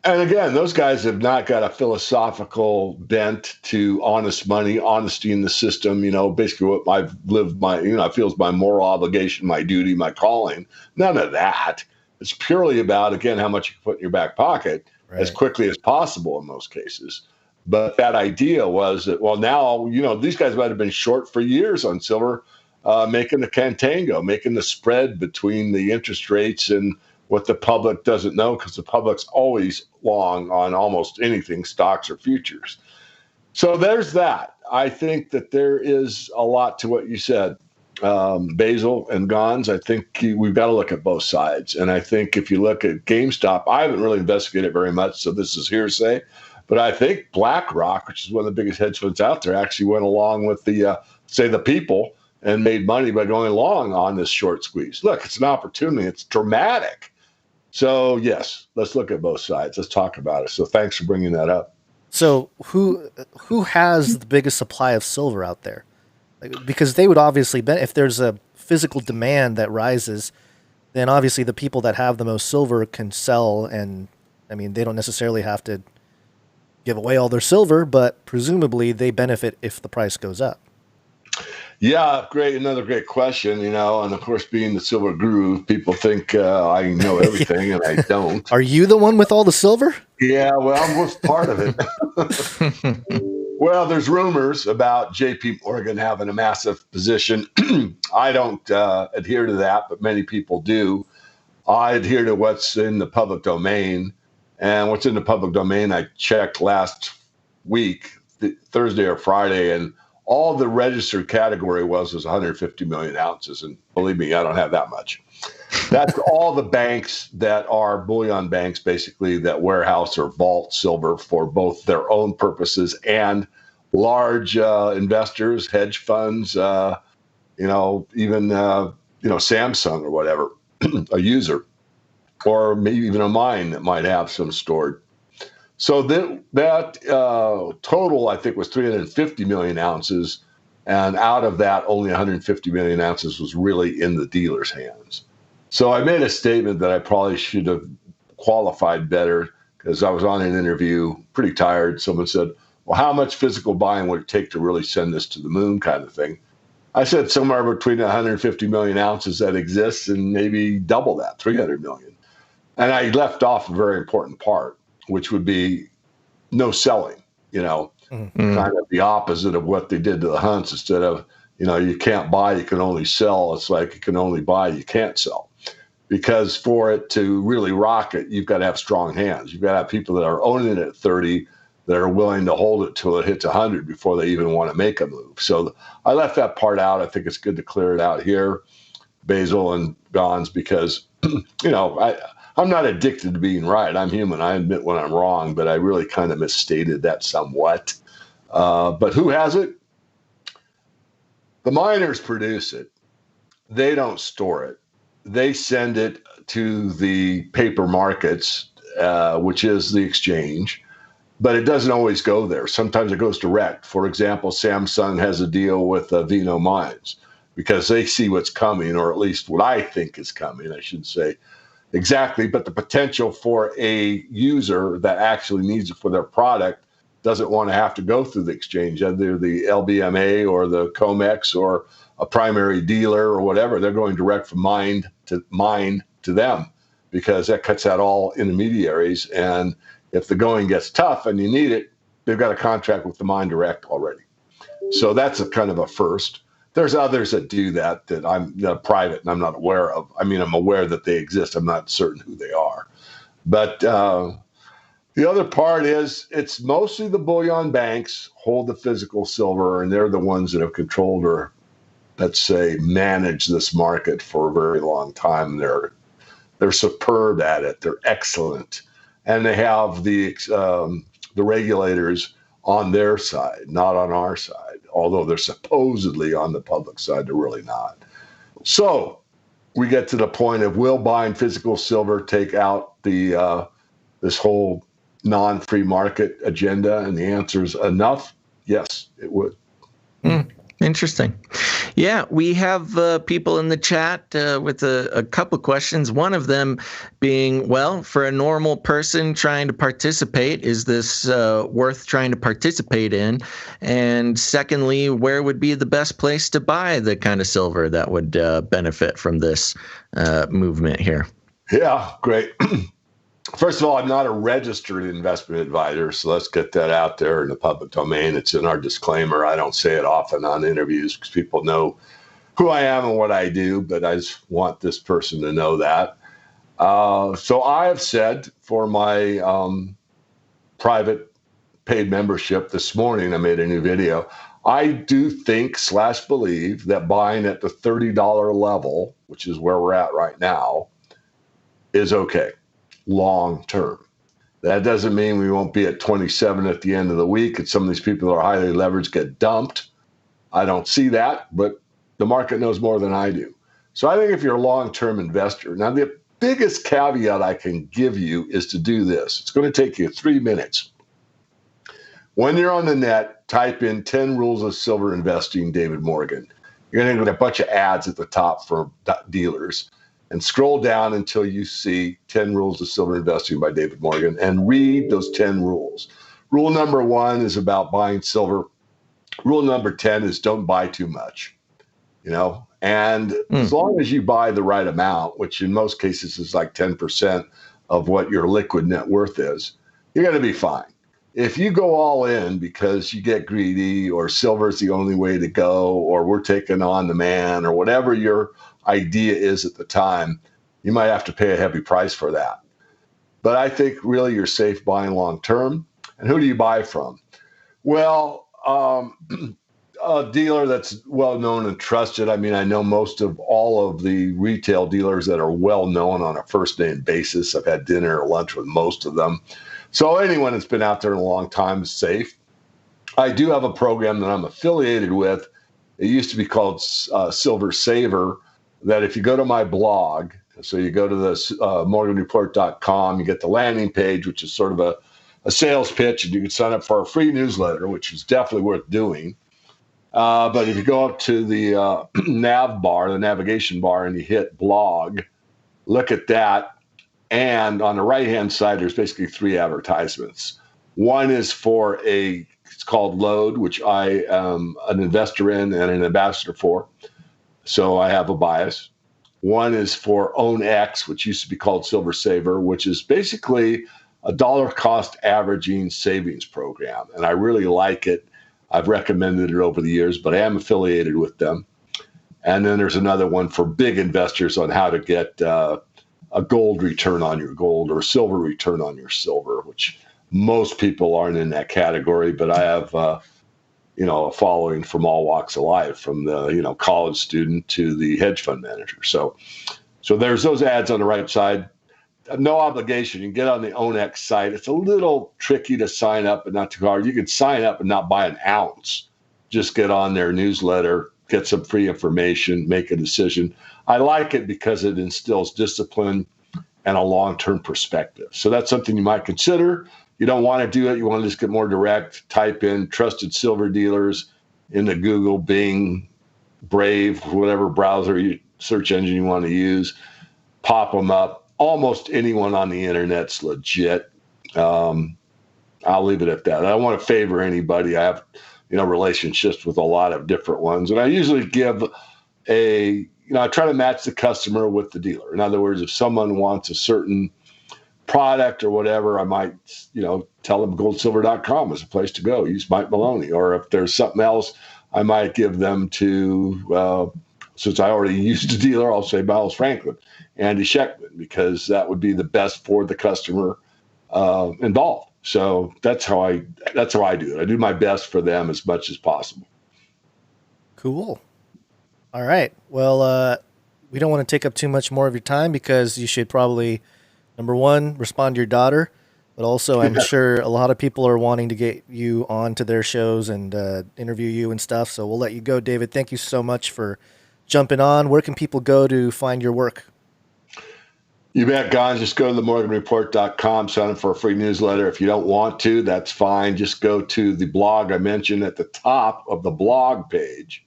and again, those guys have not got a philosophical bent to honest money, honesty in the system, basically what I've lived I feel is my moral obligation, my duty, my calling. None of that. It's purely about, again, how much you can put in your back pocket as quickly as possible in most cases. But that idea was that, well, now, these guys might have been short for years on silver, making the contango, making the spread between the interest rates and what the public doesn't know, because the public's always long on almost anything, stocks or futures. So there's that. I think that there is a lot to what you said, Basil and Gons. I think we've got to look at both sides. And I think if you look at GameStop, I haven't really investigated very much, so this is hearsay. But I think BlackRock, which is one of the biggest hedge funds out there, actually went along with the people and made money by going long on this short squeeze. Look, it's an opportunity. It's dramatic. So, yes, let's look at both sides. Let's talk about it. So thanks for bringing that up. So who has the biggest supply of silver out there? Because they would obviously, if there's a physical demand that rises, then obviously the people that have the most silver can sell. And, they don't necessarily have to give away all their silver, but presumably they benefit if the price goes up. Yeah, great. Another great question, and of course, being the silver guru, people think I know everything, and I don't. Are you the one with all the silver? Yeah, well, I'm part of it. Well, there's rumors about JP Morgan having a massive position. I don't adhere to that, but many people do. I adhere to what's in the public domain, and what's in the public domain, I checked last week, Thursday or Friday, and all the registered category was 150 million ounces. And believe me, I don't have that much. That's all the banks that are bullion banks, basically, that warehouse or vault silver for both their own purposes and large investors, hedge funds, even Samsung or whatever, a user, or maybe even a mine that might have some stored. So that total, I think, was 350 million ounces. And out of that, only 150 million ounces was really in the dealer's hands. So I made a statement that I probably should have qualified better, because I was on an interview, pretty tired. Someone said, well, how much physical buying would it take to really send this to the moon, kind of thing? I said somewhere between 150 million ounces that exists and maybe double that, 300 million. And I left off a very important part, which would be no selling, kind of the opposite of what they did to the hunts. Instead of, you can't buy, you can only sell. It's like you can only buy, you can't sell. Because for it to really rocket, you've got to have strong hands. You've got to have people that are owning it at 30 that are willing to hold it till it hits 100 before they even want to make a move. So I left that part out. I think it's good to clear it out here, Basil and Gons, because, I'm not addicted to being right. I'm human. I admit when I'm wrong, but I really kind of misstated that somewhat. But who has it? The miners produce it. They don't store it. They send it to the paper markets which is the exchange, but it doesn't always go there. Sometimes it goes direct. For example, Samsung has a deal with Vino Mines because they see what's coming, or at least what I think is coming, I should say exactly, but the potential for a user that actually needs it for their product doesn't want to have to go through the exchange, either the LBMA or the COMEX or a primary dealer or whatever. They're going direct from mine to them because that cuts out all intermediaries. And if the going gets tough and you need it, they've got a contract with the mine direct already. So that's a kind of a first. There's others that do that I'm private and I'm not aware of. I mean, I'm aware that they exist. I'm not certain who they are. But the other part is it's mostly the bullion banks hold the physical silver, and they're the ones that have controlled or, let's say, managed this market for a very long time. They're superb at it. They're excellent. And they have the regulators on their side, not on our side. Although they're supposedly on the public side, they're really not. So we get to the point of, will buying physical silver take out the this whole non-free market agenda? And the answer is enough. Yes, it would. Interesting. Yeah, we have people in the chat with a couple of questions. One of them being, well, for a normal person trying to participate, is this worth trying to participate in? And secondly, where would be the best place to buy the kind of silver that would benefit from this movement here? Yeah, great. First of all, I'm not a registered investment advisor, so let's get that out there in the public domain. It's in our disclaimer. I don't say it often on interviews because people know who I am and what I do, but I just want this person to know that. So I have said for my private paid membership this morning, I made a new video. I do think / believe that buying at the $30 level, which is where we're at right now, is okay. Long term. That doesn't mean we won't be at 27 at the end of the week and some of these people that are highly leveraged get dumped. I don't see that, but the market knows more than I do. So I think if you're a long-term investor, now the biggest caveat I can give you is to do this. It's going to take you 3 minutes. When you're on the net, type in 10 Rules of Silver Investing, David Morgan. You're going to get a bunch of ads at the top for dealers. And scroll down until you see 10 Rules of Silver Investing by David Morgan and read those 10 rules. Rule number 1 is about buying silver. Rule number 10 is don't buy too much, and as long as you buy the right amount, which in most cases is like 10% of what your liquid net worth is, you're going to be fine. If you go all in because you get greedy or silver is the only way to go or we're taking on the man or whatever your idea is at the time, you might have to pay a heavy price for that. But I think really you're safe buying long term. And who do you buy from? Well, a dealer that's well known and trusted. I mean, I know most of all of the retail dealers that are well known on a first name basis. I've had dinner or lunch with most of them. So anyone that's been out there in a long time is safe. I do have a program that I'm affiliated with. It used to be called Silver Saver, that if you go to my blog, so you go to the morganreport.com, you get the landing page, which is sort of a sales pitch, and you can sign up for a free newsletter, which is definitely worth doing. But if you go up to the nav bar, the navigation bar, and you hit blog, look at that. And on the right-hand side, there's basically 3 advertisements. One is for it's called Load, which I am an investor in and an ambassador for. So I have a bias. One is for Own X, which used to be called Silver Saver, which is basically a dollar cost averaging savings program. And I really like it. I've recommended it over the years, but I am affiliated with them. And then there's another one for big investors on how to get a gold return on your gold or a silver return on your silver, which most people aren't in that category. But I have, a following from all walks of life, from the, college student to the hedge fund manager. So there's those ads on the right side. No obligation. You can get on the OwnX site. It's a little tricky to sign up, but not too hard. You can sign up and not buy an ounce. Just get on their newsletter, get some free information, make a decision. I like it because it instills discipline and a long-term perspective. So that's something you might consider. You don't want to do it. You want to just get more direct. Type in trusted silver dealers into Google, Bing, Brave, whatever search engine you want to use. Pop them up. Almost anyone on the internet's legit. I'll leave it at that. I don't want to favor anybody. I have, relationships with a lot of different ones. And I usually give I try to match the customer with the dealer. In other words, if someone wants a certain product or whatever, I might, tell them goldsilver.com is a place to go. Use Mike Maloney. Or if there's something else, I might give them to, since I already used a dealer, I'll say Miles Franklin, Andy Scheckman, because that would be the best for the customer involved. So that's how I do it. I do my best for them as much as possible. Cool. All right. Well, we don't want to take up too much more of your time because you should probably, number one, respond to your daughter, but also I'm sure a lot of people are wanting to get you on to their shows and interview you and stuff. So we'll let you go, David. Thank you so much for jumping on. Where can people go to find your work? You bet, guys. Just go to themorganreport.com, sign up for a free newsletter. If you don't want to, that's fine. Just go to the blog I mentioned at the top of the blog page.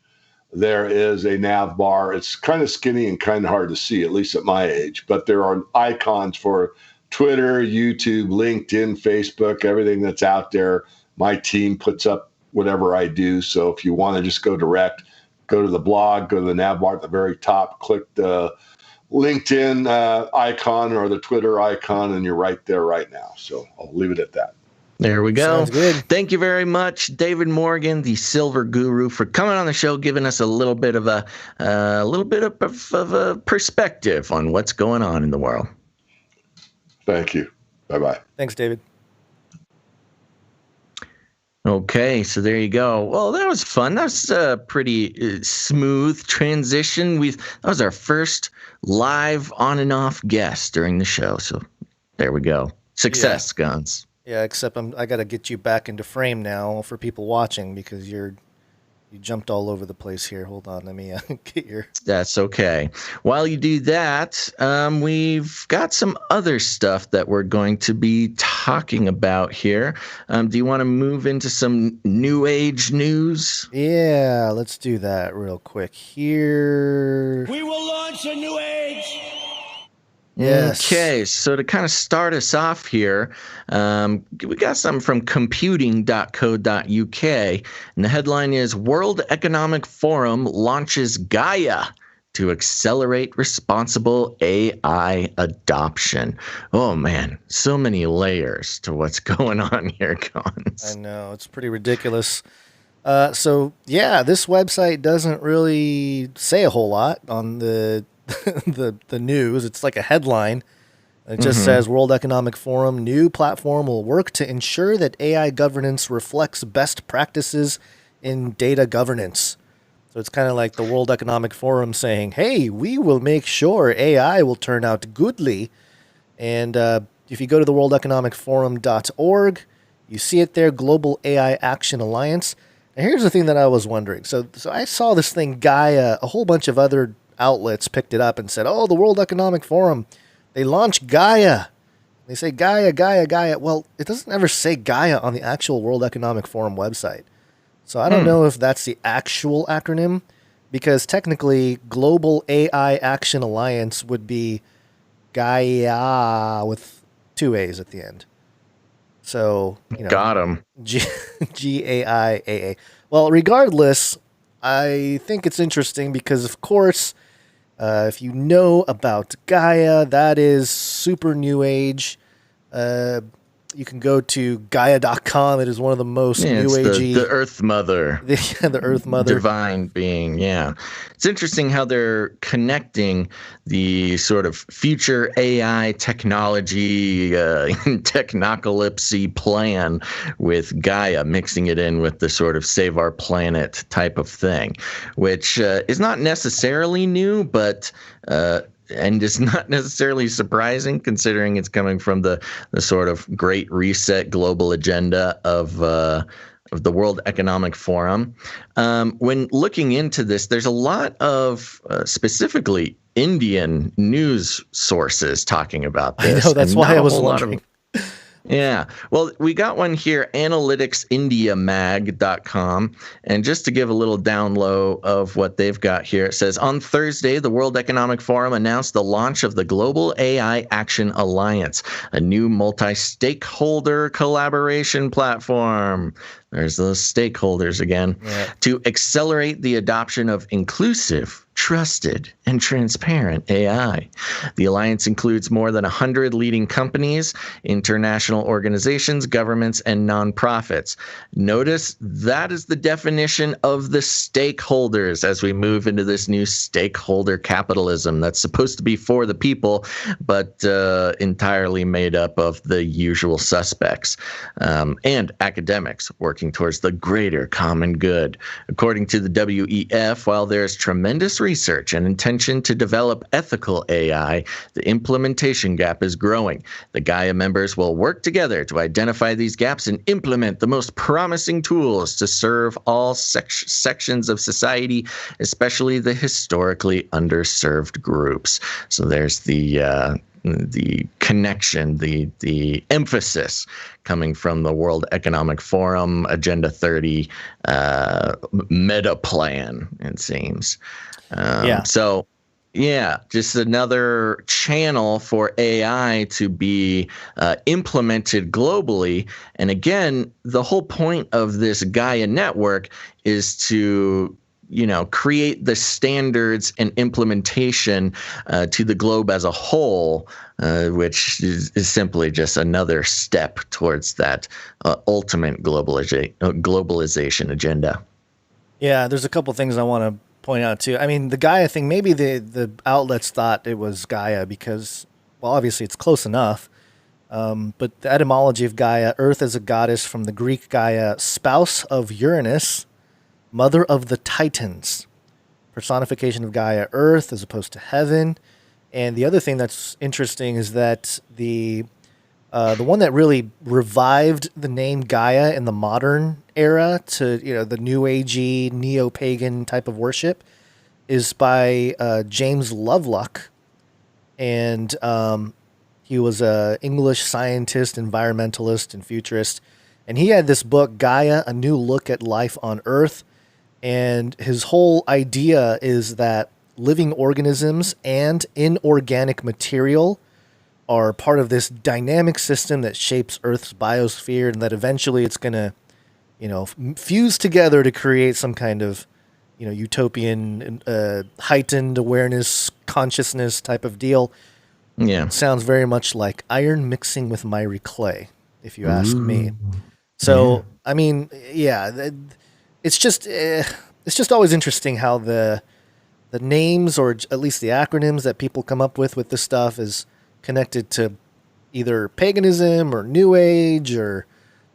There is a nav bar. It's kind of skinny and kind of hard to see, at least at my age. But there are icons for Twitter, YouTube, LinkedIn, Facebook, everything that's out there. My team puts up whatever I do. So if you want to just go direct, go to the blog, go to the nav bar at the very top, click the LinkedIn icon or the Twitter icon, and you're right there right now. So I'll leave it at that. There we go. Sounds good. Thank you very much, David Morgan, the Silver Guru, for coming on the show, giving us a little bit of a perspective on what's going on in the world. Thank you. Bye-bye. Thanks, David. Okay, so there you go. Well, that was fun. That was a pretty smooth transition. That was our first live on and off guest during the show. So there we go. Success, Guns. Yeah, except I got to get you back into frame now for people watching because you jumped all over the place here. Hold on, let me get your... That's okay. While you do that, we've got some other stuff that we're going to be talking about here. Do you want to move into some new age news? Yeah, let's do that real quick here. We will launch a new age. Yes. Okay, so to kind of start us off here, we got something from computing.co.uk, and the headline is World Economic Forum launches GAIA to accelerate responsible AI adoption. Oh, man, so many layers to what's going on here, Guns. I know, it's pretty ridiculous. This website doesn't really say a whole lot on the news. It's like a headline. It just says World Economic Forum new platform will work to ensure that AI governance reflects best practices in data governance. So it's kind of like the World Economic Forum saying, hey, we will make sure AI will turn out goodly. And if you go to the worldeconomicforum.org, you see it there, Global AI Action Alliance. And here's the thing that I was wondering. So I saw this thing, GAIA, a whole bunch of other outlets picked it up and said, oh, the World Economic Forum, they launched GAIA. They say GAIA, GAIA, GAIA. Well, it doesn't ever say GAIA on the actual World Economic Forum website. So I don't know if that's the actual acronym, because technically Global AI Action Alliance would be GAIA with two A's at the end. So, Got him. GAIAA. Well, regardless, I think it's interesting because, of course, if you know about GAIA, that is super new age. You can go to Gaia.com. It is one of the most new agey. The Earth Mother. The Earth Mother. Divine being, yeah. It's interesting how they're connecting the sort of future AI technology, technocalypse plan with Gaia, mixing it in with the sort of save our planet type of thing, which is not necessarily new, but and is not necessarily surprising considering it's coming from the sort of great reset global agenda of of the World Economic Forum. When looking into this, there's a lot of specifically Indian news sources talking about this. I know, that's why I was wondering. Yeah. Well, we got one here, analyticsindiamag.com. And just to give a little down low of what they've got here, it says, on Thursday, the World Economic Forum announced the launch of the Global AI Action Alliance, a new multi-stakeholder collaboration platform. There's those stakeholders again. Yeah. To accelerate the adoption of inclusive, trusted, and transparent AI. The alliance includes more than 100 leading companies, international organizations, governments, and nonprofits. Notice that is the definition of the stakeholders as we move into this new stakeholder capitalism that's supposed to be for the people, but entirely made up of the usual suspects and academics working towards the greater common good. According to the WEF, while there's tremendous research and intention to develop ethical AI, the implementation gap is growing. The GAIA members will work together to identify these gaps and implement the most promising tools to serve all sections of society, especially the historically underserved groups. So there's the connection, the emphasis coming from the World Economic Forum Agenda 30 meta plan, it seems. So, yeah, just another channel for AI to be implemented globally. And again, the whole point of this GAIA network is to create the standards and implementation to the globe as a whole, which is simply just another step towards that ultimate globalization agenda. Yeah, there's a couple things I want to point out too. I mean, the GAIA thing, maybe the outlets thought it was GAIA because, well, obviously it's close enough. But the etymology of GAIA, Earth is a goddess from the Greek Gaia, spouse of Uranus, mother of the Titans, personification of Gaia, Earth, as opposed to heaven. And the other thing that's interesting is that the one that really revived the name Gaia in the modern era to the New Agey, neo-pagan type of worship is by James Lovelock, and he was an English scientist, environmentalist, and futurist. And he had this book, Gaia: A New Look at Life on Earth. And his whole idea is that living organisms and inorganic material are part of this dynamic system that shapes Earth's biosphere, and that eventually it's going to, fuse together to create some kind of, utopian, heightened awareness, consciousness type of deal. Yeah. It sounds very much like iron mixing with miry clay, if you ask me. So, yeah. I mean, yeah, it's just always interesting how the names, or at least the acronyms that people come up with this stuff, is connected to either paganism or New Age, or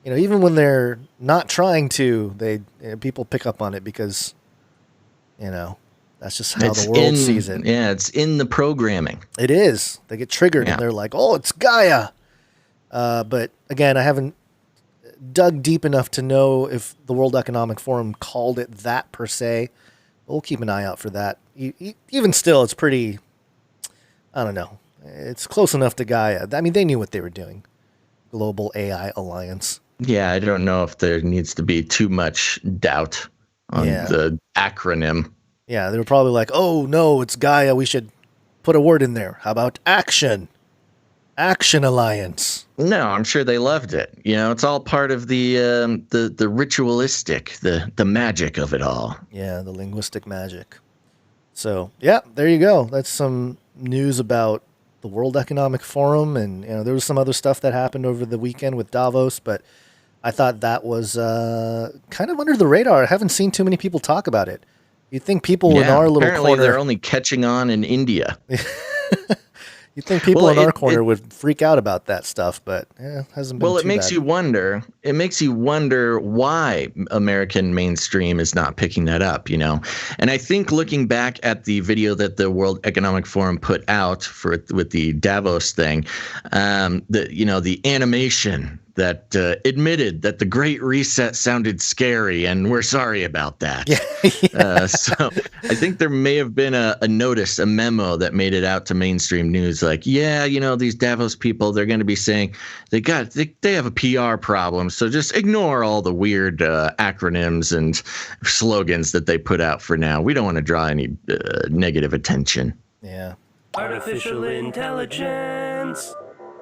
even when they're not trying to, people pick up on it because that's just how the world sees it. Yeah, it's in the programming. It is. They get triggered and they're like, "Oh, it's Gaia." But again, I haven't dug deep enough to know if the World Economic Forum called it that per se. We'll keep an eye out for that. Even still, it's pretty, I don't know. It's close enough to Gaia. I mean, they knew what they were doing. Global AI Alliance. Yeah, I don't know if there needs to be too much doubt on the acronym. Yeah, they were probably like, "Oh, no, it's Gaia. We should put a word in there. How about action? Action Alliance." No, I'm sure they loved it. It's all part of the ritualistic, the magic of it all. Yeah, the linguistic magic. So, yeah, there you go. That's some news about the World Economic Forum, and there was some other stuff that happened over the weekend with Davos, but I thought that was kind of under the radar. I haven't seen too many people talk about it. You'd think people in our little corner... Apparently they're only catching on in India. You'd think people in our corner would freak out about that stuff, but it hasn't been too bad. Well, it makes you wonder. It makes you wonder why American mainstream is not picking that up, And I think looking back at the video that the World Economic Forum put out with the Davos thing, the animation that admitted that the Great Reset sounded scary, and we're sorry about that. So I think there may have been a notice, a memo that made it out to mainstream news, like, these Davos people, they're going to be saying they have a PR problem, so just ignore all the weird acronyms and slogans that they put out for now. We don't want to draw any negative attention. Yeah. Artificial intelligence.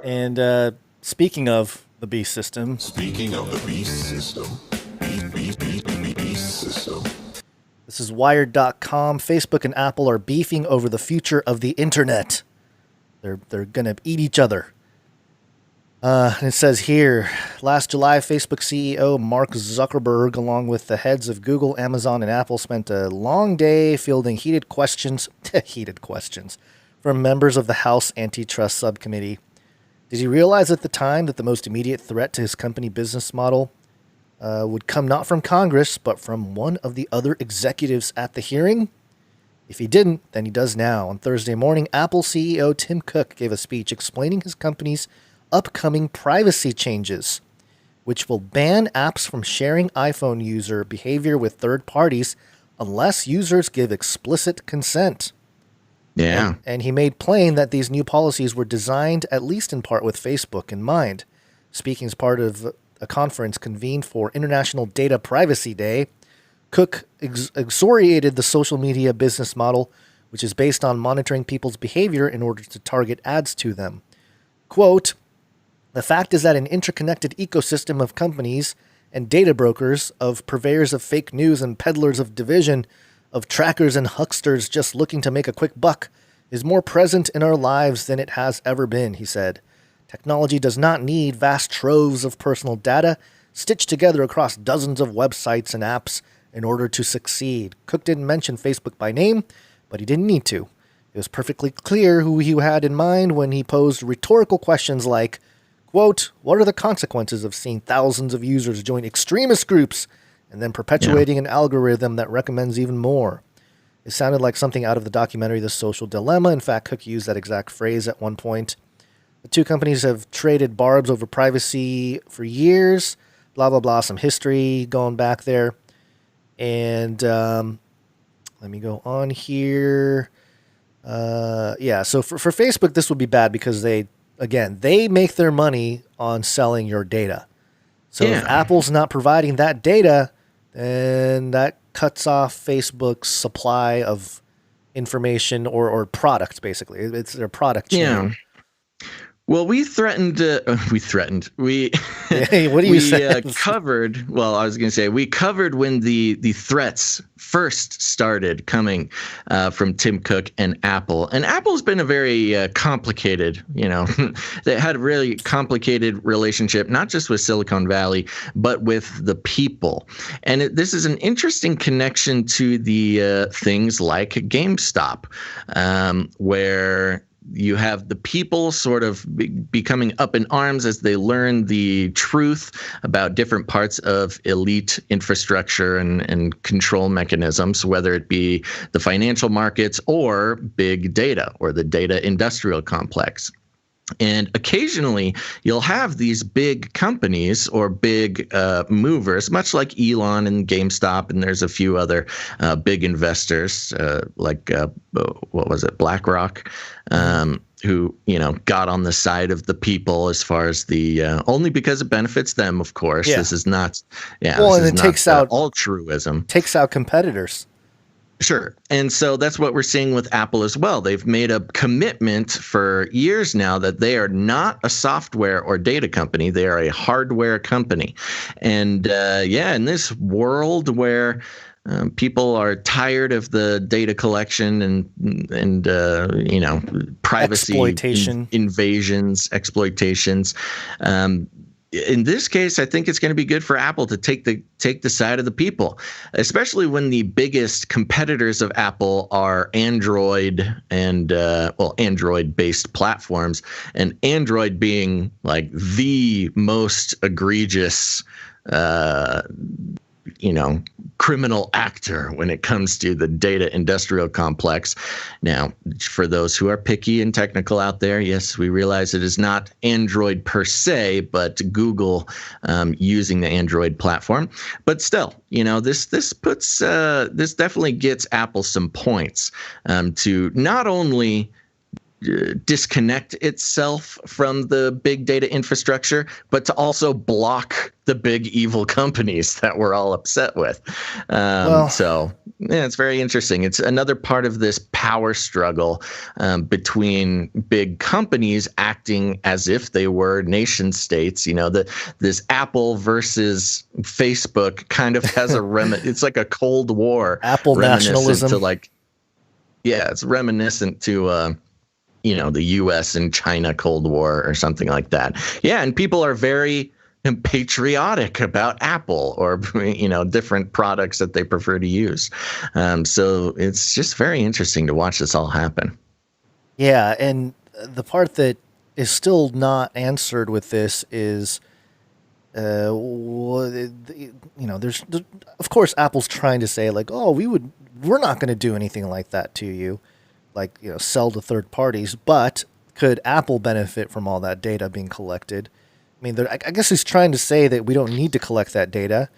And speaking of the beast system. This is Wired.com. Facebook and Apple are beefing over the future of the internet. They're going to eat each other. And it says here, last July, Facebook CEO Mark Zuckerberg, along with the heads of Google, Amazon, and Apple, spent a long day fielding heated questions from members of the House Antitrust Subcommittee. Did he realize at the time that the most immediate threat to his company business model would come not from Congress, but from one of the other executives at the hearing? If he didn't, then he does now. On Thursday morning, Apple CEO Tim Cook gave a speech explaining his company's upcoming privacy changes, which will ban apps from sharing iPhone user behavior with third parties unless users give explicit consent. Yeah. And he made plain that these new policies were designed, at least in part, with Facebook in mind. Speaking as part of a conference convened for International Data Privacy Day, Cook excoriated the social media business model, which is based on monitoring people's behavior in order to target ads to them. Quote, "The fact is that an interconnected ecosystem of companies and data brokers, of purveyors of fake news and peddlers of division, of trackers and hucksters just looking to make a quick buck, is more present in our lives than it has ever been," he said. Technology does not need vast troves of personal data stitched together across dozens of websites and apps in order to succeed. Cook didn't mention Facebook by name, but he didn't need to. It was perfectly clear who he had in mind when he posed rhetorical questions like, quote, "What are the consequences of seeing thousands of users join extremist groups and then perpetuating an algorithm that recommends even more?" It sounded like something out of the documentary The Social Dilemma. In fact, Cook used that exact phrase at one point. The two companies have traded barbs over privacy for years. Blah, blah, blah. Some history going back there. And let me go on here. So for Facebook, this would be bad because they make their money on selling your data. So if Apple's not providing that data, then that cuts off Facebook's supply of information or product, basically. It's their product chain. Yeah. Well, we threatened. We hey, what do you say? Covered. Well, I was going to say we covered when the threats first started coming from Tim Cook and Apple. And Apple's been a very complicated. They had a really complicated relationship, not just with Silicon Valley, but with the people. And this is an interesting connection to the things like GameStop, where you have the people sort of becoming up in arms as they learn the truth about different parts of elite infrastructure and control mechanisms, whether it be the financial markets or big data or the data industrial complex. And occasionally you'll have these big companies or big movers, much like Elon and GameStop, and there's a few other big investors like BlackRock, who got on the side of the people as far as the only because it benefits them, of course. Yeah. This is not and it takes out altruism, takes out competitors. Sure. And so that's what we're seeing with Apple as well. They've made a commitment for years now that they are not a software or data company. They are a hardware company. And in this world where people are tired of the data collection and privacy invasions, exploitations. In this case, I think it's going to be good for Apple to take the side of the people, especially when the biggest competitors of Apple are Android and Android-based platforms, and Android being like the most egregious criminal actor when it comes to the data industrial complex. Now, for those who are picky and technical out there, yes, we realize it is not Android per se, but Google using the Android platform. But still, this definitely gets Apple some points to not only disconnect itself from the big data infrastructure, but to also block the big evil companies that we're all upset with. So it's very interesting. It's another part of this power struggle between big companies acting as if they were nation states. This Apple versus Facebook kind of has it's like a Cold War. Apple nationalism. It's reminiscent to the U.S. and China Cold War or something like that. Yeah, and people are very patriotic about Apple or different products that they prefer to use. So it's just very interesting to watch this all happen. Yeah, and the part that is still not answered with this is, there's of course Apple's trying to say like, oh, we're not going to do anything like that to you. Sell to third parties, but could Apple benefit from all that data being collected? I mean, I guess he's trying to say that we don't need to collect that data,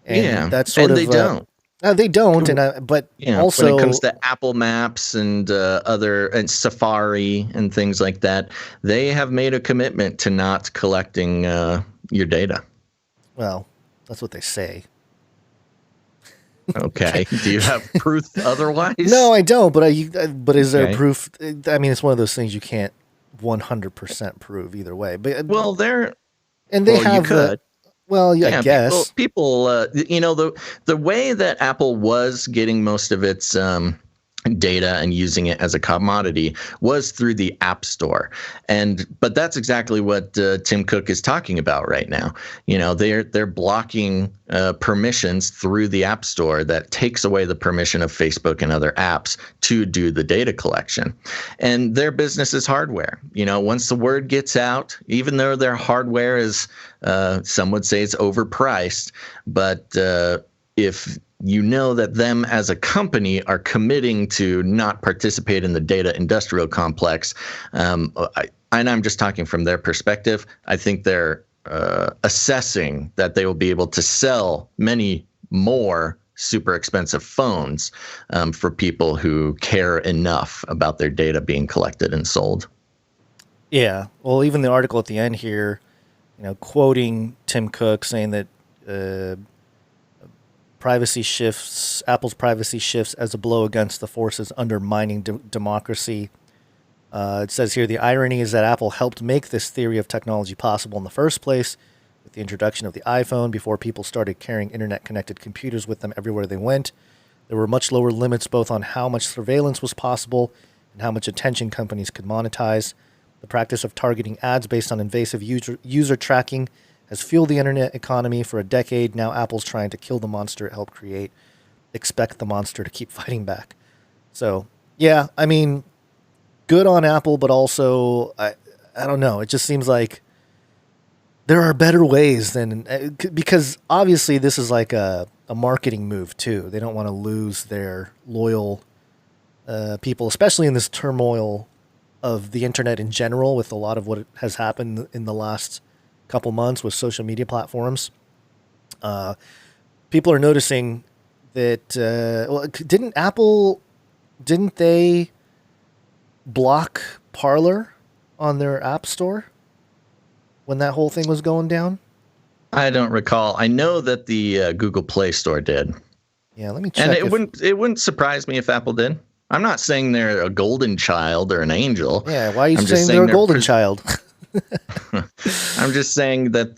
and that's sort of they don't. They don't, but also when it comes to Apple Maps and and Safari and things like that, they have made a commitment to not collecting your data. Well, that's what they say. Okay. Do you have proof otherwise? No, I don't. But is there proof? I mean, it's one of those things you can't 100% prove either way. But you could. I guess people. The way that Apple was getting most of its data and using it as a commodity was through the App Store, but that's exactly what Tim Cook is talking about right now. They're blocking permissions through the App Store that takes away the permission of Facebook and other apps to do the data collection. And their business is hardware. Once the word gets out, even though their hardware is, some would say it's overpriced, but if that them as a company are committing to not participate in the data industrial complex, and I'm just talking from their perspective, I think they're assessing that they will be able to sell many more super expensive phones for people who care enough about their data being collected and sold. Yeah. Well, even the article at the end here, quoting Tim Cook saying that Apple's privacy shifts as a blow against the forces undermining democracy. It says here, the irony is that Apple helped make this theory of technology possible in the first place with the introduction of the iPhone. Before people started carrying internet-connected computers with them everywhere they went, there were much lower limits both on how much surveillance was possible and how much attention companies could monetize. The practice of targeting ads based on invasive user tracking has fueled the internet economy for a decade. Now Apple's trying to kill the monster it helped create. Expect the monster to keep fighting back. So, yeah, I mean, good on Apple, but also, I don't know. It just seems like there are better ways than... Because obviously this is like a marketing move, too. They don't want to lose their loyal people, especially in this turmoil of the internet in general, with a lot of what has happened in the last couple months with social media platforms. People are noticing that didn't they block Parler on their app store when that whole thing was going down? I don't recall. I know that the Google Play Store did. Yeah, let me check. And it wouldn't surprise me if Apple did. I'm not saying they're a golden child or an angel. Yeah, why are you saying they're a golden child? I'm just saying that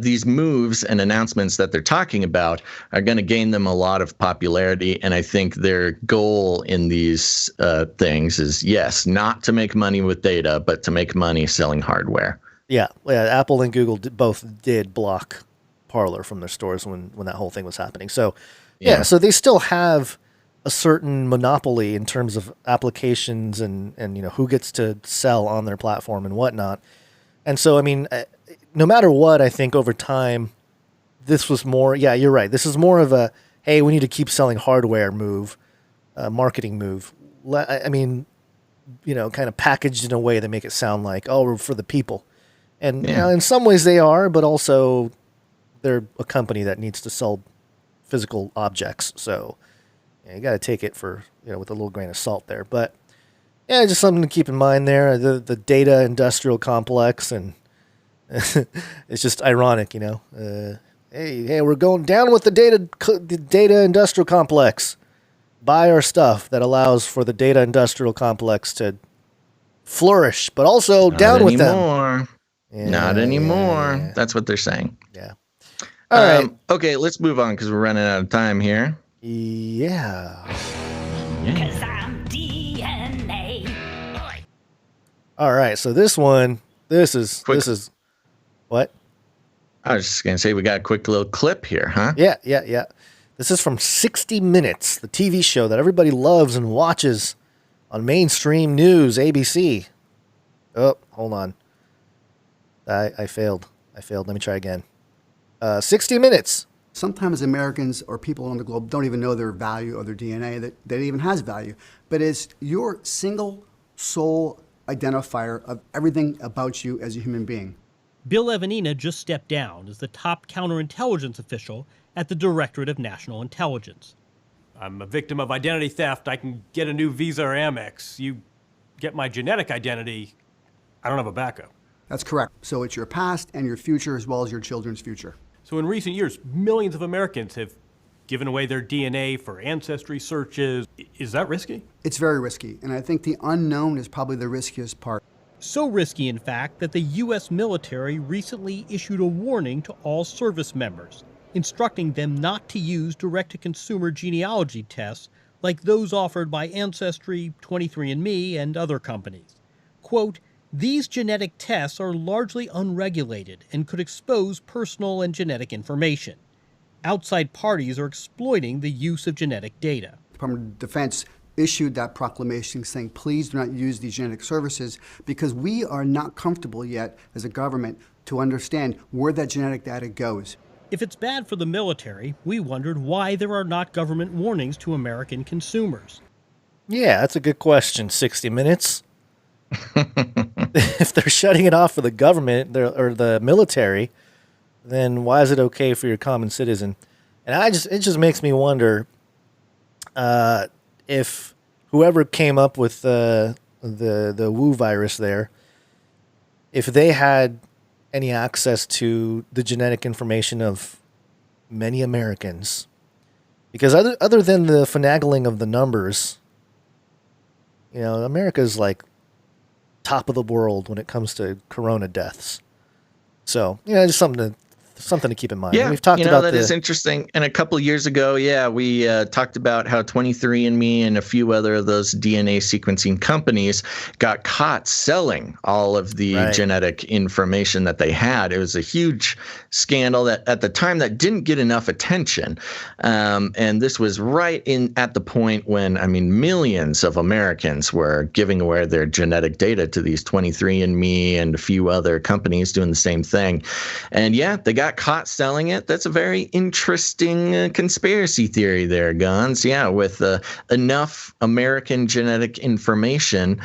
these moves and announcements that they're talking about are going to gain them a lot of popularity. And I think their goal in these things is, yes, not to make money with data, but to make money selling hardware. Yeah. Apple and Google both did block Parler from their stores when that whole thing was happening. So, yeah, so they still have a certain monopoly in terms of applications and who gets to sell on their platform and whatnot. And so, I mean, no matter what, I think over time, this was more, yeah, you're right. This is more of a, hey, we need to keep selling hardware move, marketing move. I mean, kind of packaged in a way that make it sound like, oh, we're for the people. And in some ways they are, but also they're a company that needs to sell physical objects. So you got to take it for, with a little grain of salt there. But yeah, just something to keep in mind there. The data industrial complex, and it's just ironic, hey, we're going down with the data industrial complex. Buy our stuff that allows for the data industrial complex to flourish, but also down with them. Not anymore. Yeah. That's what they're saying. Yeah. All right. Okay, let's move on because we're running out of time here. Yeah. Because I'm DNA. All right. So this is what? I was just going to say we got a quick little clip here, huh? Yeah. This is from 60 Minutes, the TV show that everybody loves and watches on mainstream news, ABC. Oh, hold on. I failed. Let me try again. 60 Minutes. Sometimes Americans or people on the globe don't even know their value of their DNA, that it even has value. But it's your single sole identifier of everything about you as a human being. Bill Evanina just stepped down as the top counterintelligence official at the Directorate of National Intelligence. I'm a victim of identity theft. I can get a new Visa or Amex. You get my genetic identity, I don't have a backup. That's correct. So it's your past and your future as well as your children's future. So in recent years, millions of Americans have given away their DNA for ancestry searches. Is that risky? It's very risky, and I think the unknown is probably the riskiest part. So risky, in fact, that the U.S. military recently issued a warning to all service members, instructing them not to use direct-to-consumer genealogy tests like those offered by Ancestry, 23andMe, and other companies. Quote, "These genetic tests are largely unregulated and could expose personal and genetic information. Outside parties are exploiting the use of genetic data." The Department of Defense issued that proclamation saying, please do not use these genetic services because we are not comfortable yet as a government to understand where that genetic data goes. If it's bad for the military, we wondered why there are not government warnings to American consumers. Yeah, that's a good question, 60 Minutes. If they're shutting it off for the government or the military, then why is it okay for your common citizen? And it just makes me wonder if whoever came up with the Wu virus there, if they had any access to the genetic information of many Americans, because other than the finagling of the numbers, America's like top of the world when it comes to corona deaths. So, just something to keep in mind. Yeah, we've talked about that is interesting. And a couple of years ago, we talked about how 23andMe and a few other of those DNA sequencing companies got caught selling all of the genetic information that they had. It was a huge scandal that at the time that didn't get enough attention. And this was right at the point when, millions of Americans were giving away their genetic data to these 23andMe and a few other companies doing the same thing. And they got caught selling it. That's a very interesting conspiracy theory there, Guns. Yeah, with enough American genetic information,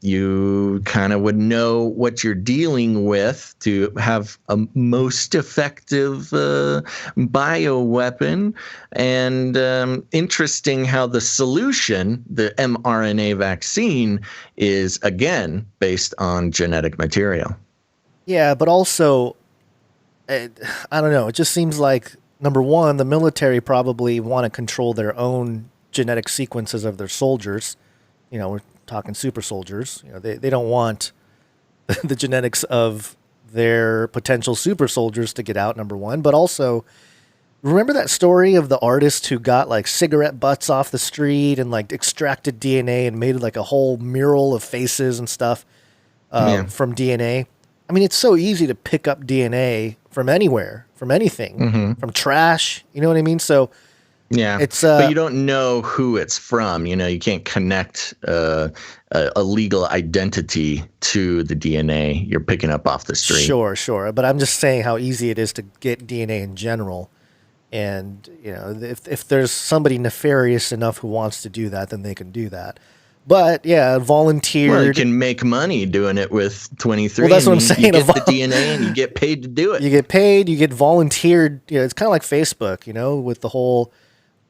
you kind of would know what you're dealing with to have a most effective bioweapon. And interesting how the solution, the mRNA vaccine, is again based on genetic material. Yeah, but also, I don't know. It just seems like, number one, the military probably want to control their own genetic sequences of their soldiers. We're talking super soldiers. They don't want the genetics of their potential super soldiers to get out, number one. But also, remember that story of the artist who got like cigarette butts off the street and like extracted DNA and made like a whole mural of faces and stuff from DNA? It's so easy to pick up DNA from anywhere, from anything, from trash. You know what I mean? So Yeah, It's but you don't know who it's from. You can't connect a legal identity to the DNA you're picking up off the street. Sure. But I'm just saying how easy it is to get DNA in general. And, if there's somebody nefarious enough who wants to do that, then they can do that. But, yeah, volunteered. Well, you can make money doing it with 23. Well, that's what I'm saying. You get the DNA and you get paid to do it. You get paid, you get volunteered. It's kind of like Facebook, with the whole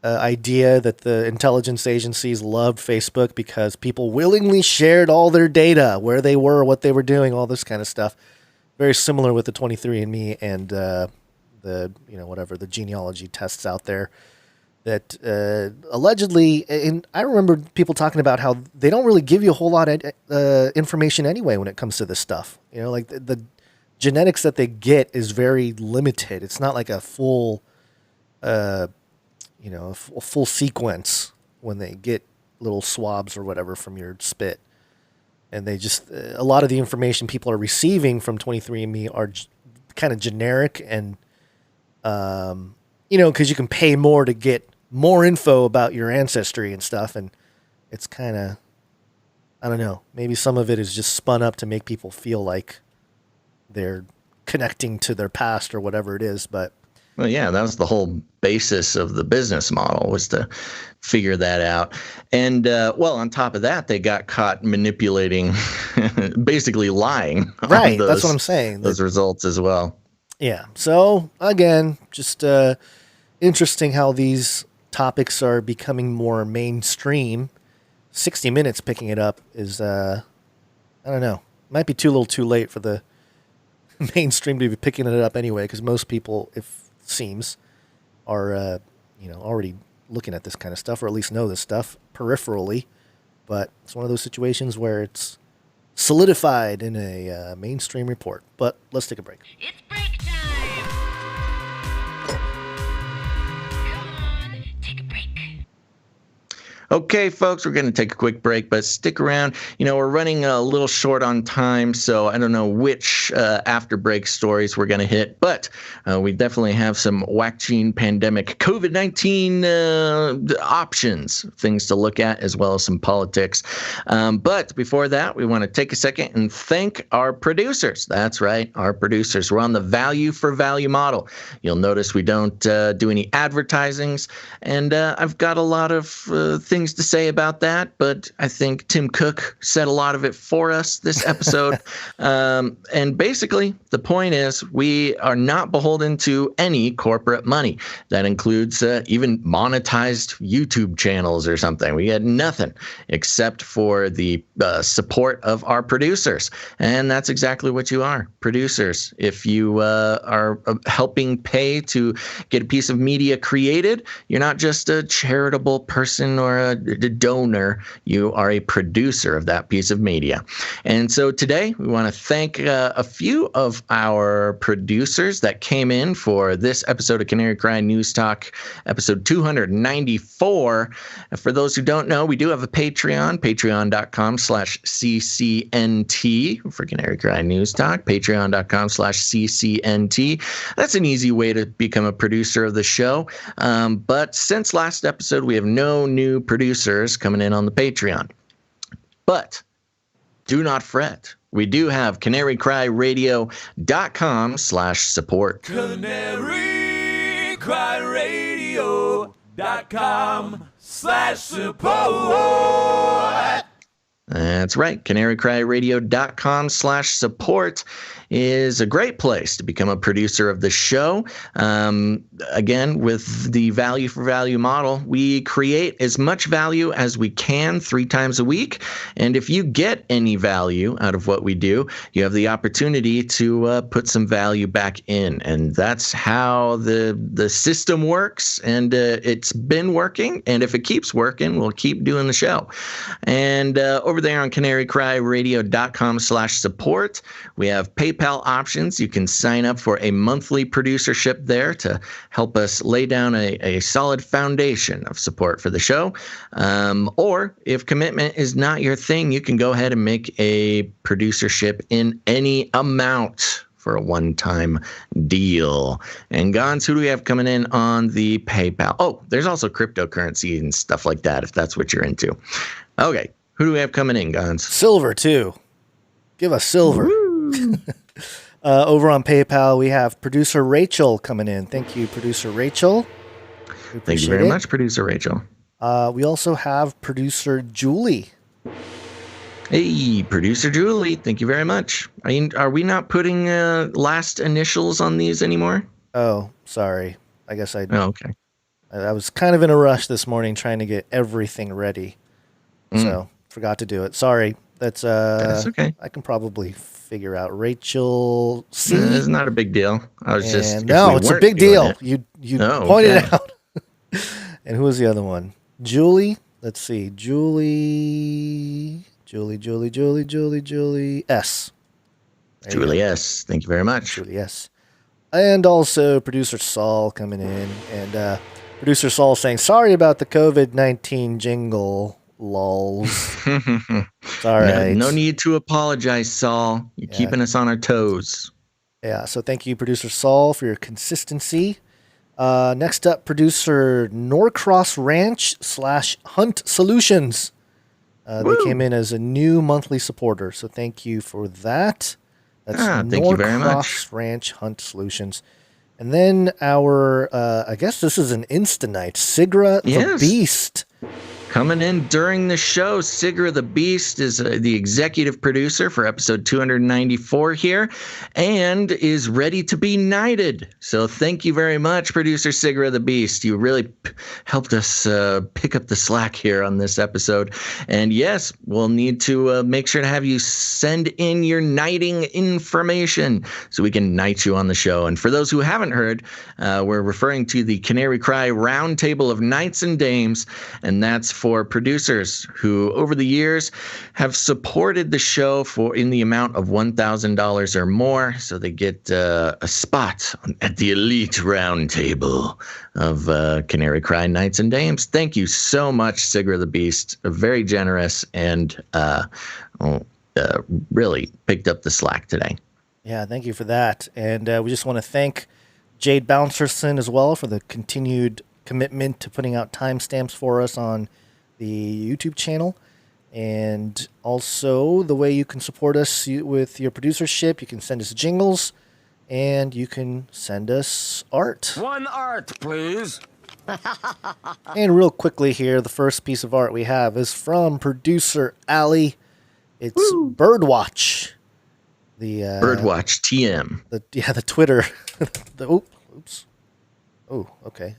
idea that the intelligence agencies loved Facebook because people willingly shared all their data, where they were, what they were doing, all this kind of stuff. Very similar with the 23andMe and the genealogy tests out there that allegedly, and I remember people talking about how they don't really give you a whole lot of information anyway when it comes to this stuff. Like the genetics that they get is very limited. It's not like a full, a full sequence when they get little swabs or whatever from your spit. And they just, a lot of the information people are receiving from 23andMe are kind of generic and, because you can pay more to get more info about your ancestry and stuff. And it's kind of, I don't know, maybe some of it is just spun up to make people feel like they're connecting to their past or whatever it is. But well, yeah, that was the whole basis of the business model, was to figure that out. And, on top of that, they got caught manipulating, basically lying. Right, that's what I'm saying. Those results as well. Yeah, so, again, just interesting how these topics are becoming more mainstream. 60 Minutes picking it up is, I don't know, might be too little too late for the mainstream to be picking it up anyway, because most people, seems, are already looking at this kind of stuff, or at least know this stuff peripherally. But it's one of those situations where it's solidified in a mainstream report. But let's take a break. It's break time. Come on, take a break. Okay, folks, we're going to take a quick break, but stick around. We're running a little short on time, so I don't know which after break stories we're going to hit, but we definitely have some Waccine pandemic COVID-19 options, things to look at, as well as some politics. But before that, we want to take a second and thank our producers. That's right, our producers. We're on the value for value model. You'll notice we don't do any advertisings, and I've got a lot of things to say about that, but I think Tim Cook said a lot of it for us this episode. And basically, the point is we are not beholden to any corporate money. That includes even monetized YouTube channels or something. We get nothing except for the support of our producers. And that's exactly what you are, producers. If you are helping pay to get a piece of media created, you're not just a charitable person or a donor, you are a producer of that piece of media. And so today we want to thank a few of our producers that came in for this episode of Canary Cry News Talk, episode 294. For those who don't know, we do have a Patreon, patreon.com/CCNT for Canary Cry News Talk, patreon.com/CCNT. That's an easy way to become a producer of the show. But since last episode, we have no new producers coming in on the Patreon. But do not fret. We do have canarycryradio.com/support. canarycryradio.com/support. That's right. canarycryradio.com/support is a great place to become a producer of the show. Again, with the value for value model, we create as much value as we can 3 times a week. And if you get any value out of what we do, you have the opportunity to put some value back in. And that's how the system works. And it's been working. And if it keeps working, we'll keep doing the show. And over there on canarycryradio.com/support, we have PayPal options. You can sign up for a monthly producership there to help us lay down a solid foundation of support for the show. Or if commitment is not your thing, you can go ahead and make a producership in any amount for a one-time deal. And Gons, who do we have coming in on the PayPal? Oh, there's also cryptocurrency and stuff like that, if that's what you're into. Okay, who do we have coming in, Gons? Silver, too. Give us silver. Over on PayPal, we have producer Rachel coming in. Thank you, producer Rachel. Thank you very much, producer Rachel. We also have producer Julie. Hey, producer Julie, thank you very much. Are we not putting last initials on these anymore? Oh, sorry. I guess I. Oh, okay. I was kind of in a rush this morning trying to get everything ready, so forgot to do it. Sorry. That's okay. I can probably figure out. Rachel C. It's not a big deal. I was just no, it's a big deal. You pointed it out. And who was the other one? Julie. Let's see. Julie S. Julie S. Thank you very much. Julie S. And also producer Saul coming in, and producer Saul saying sorry about the COVID-19 jingle. Lols. It's all right. No need to apologize, Saul. You're keeping us on our toes. Yeah, so thank you, producer Saul, for your consistency. Next up, producer Norcross Ranch / Hunt Solutions. They came in as a new monthly supporter, so thank you for that. That's thank you very much. Norcross Ranch Hunt Solutions. And then our, I guess this is an Insta-night, Sigrah the Beast. Coming in during the show, Sigrah the Beast is the executive producer for episode 294 here and is ready to be knighted. So thank you very much, producer Sigrah the Beast. You really helped us pick up the slack here on this episode. And yes, we'll need to make sure to have you send in your knighting information so we can knight you on the show. And for those who haven't heard, we're referring to the Canary Cry Roundtable of Knights and Dames, and that's for producers who over the years have supported the show in the amount of $1,000 or more, so they get a spot at the elite roundtable of Canary Cry Knights and Dames. Thank you so much, Sigrah the Beast. Very generous and really picked up the slack today. Yeah, thank you for that. And we just want to thank Jade Bouncerson as well for the continued commitment to putting out timestamps for us on the YouTube channel. And also the way you can support us with your producership, you can send us jingles and you can send us art. One art, please. And real quickly here, the first piece of art we have is from producer Allie. It's Birdwatch. The Birdwatch TM. The Twitter. Oops. Oh, okay.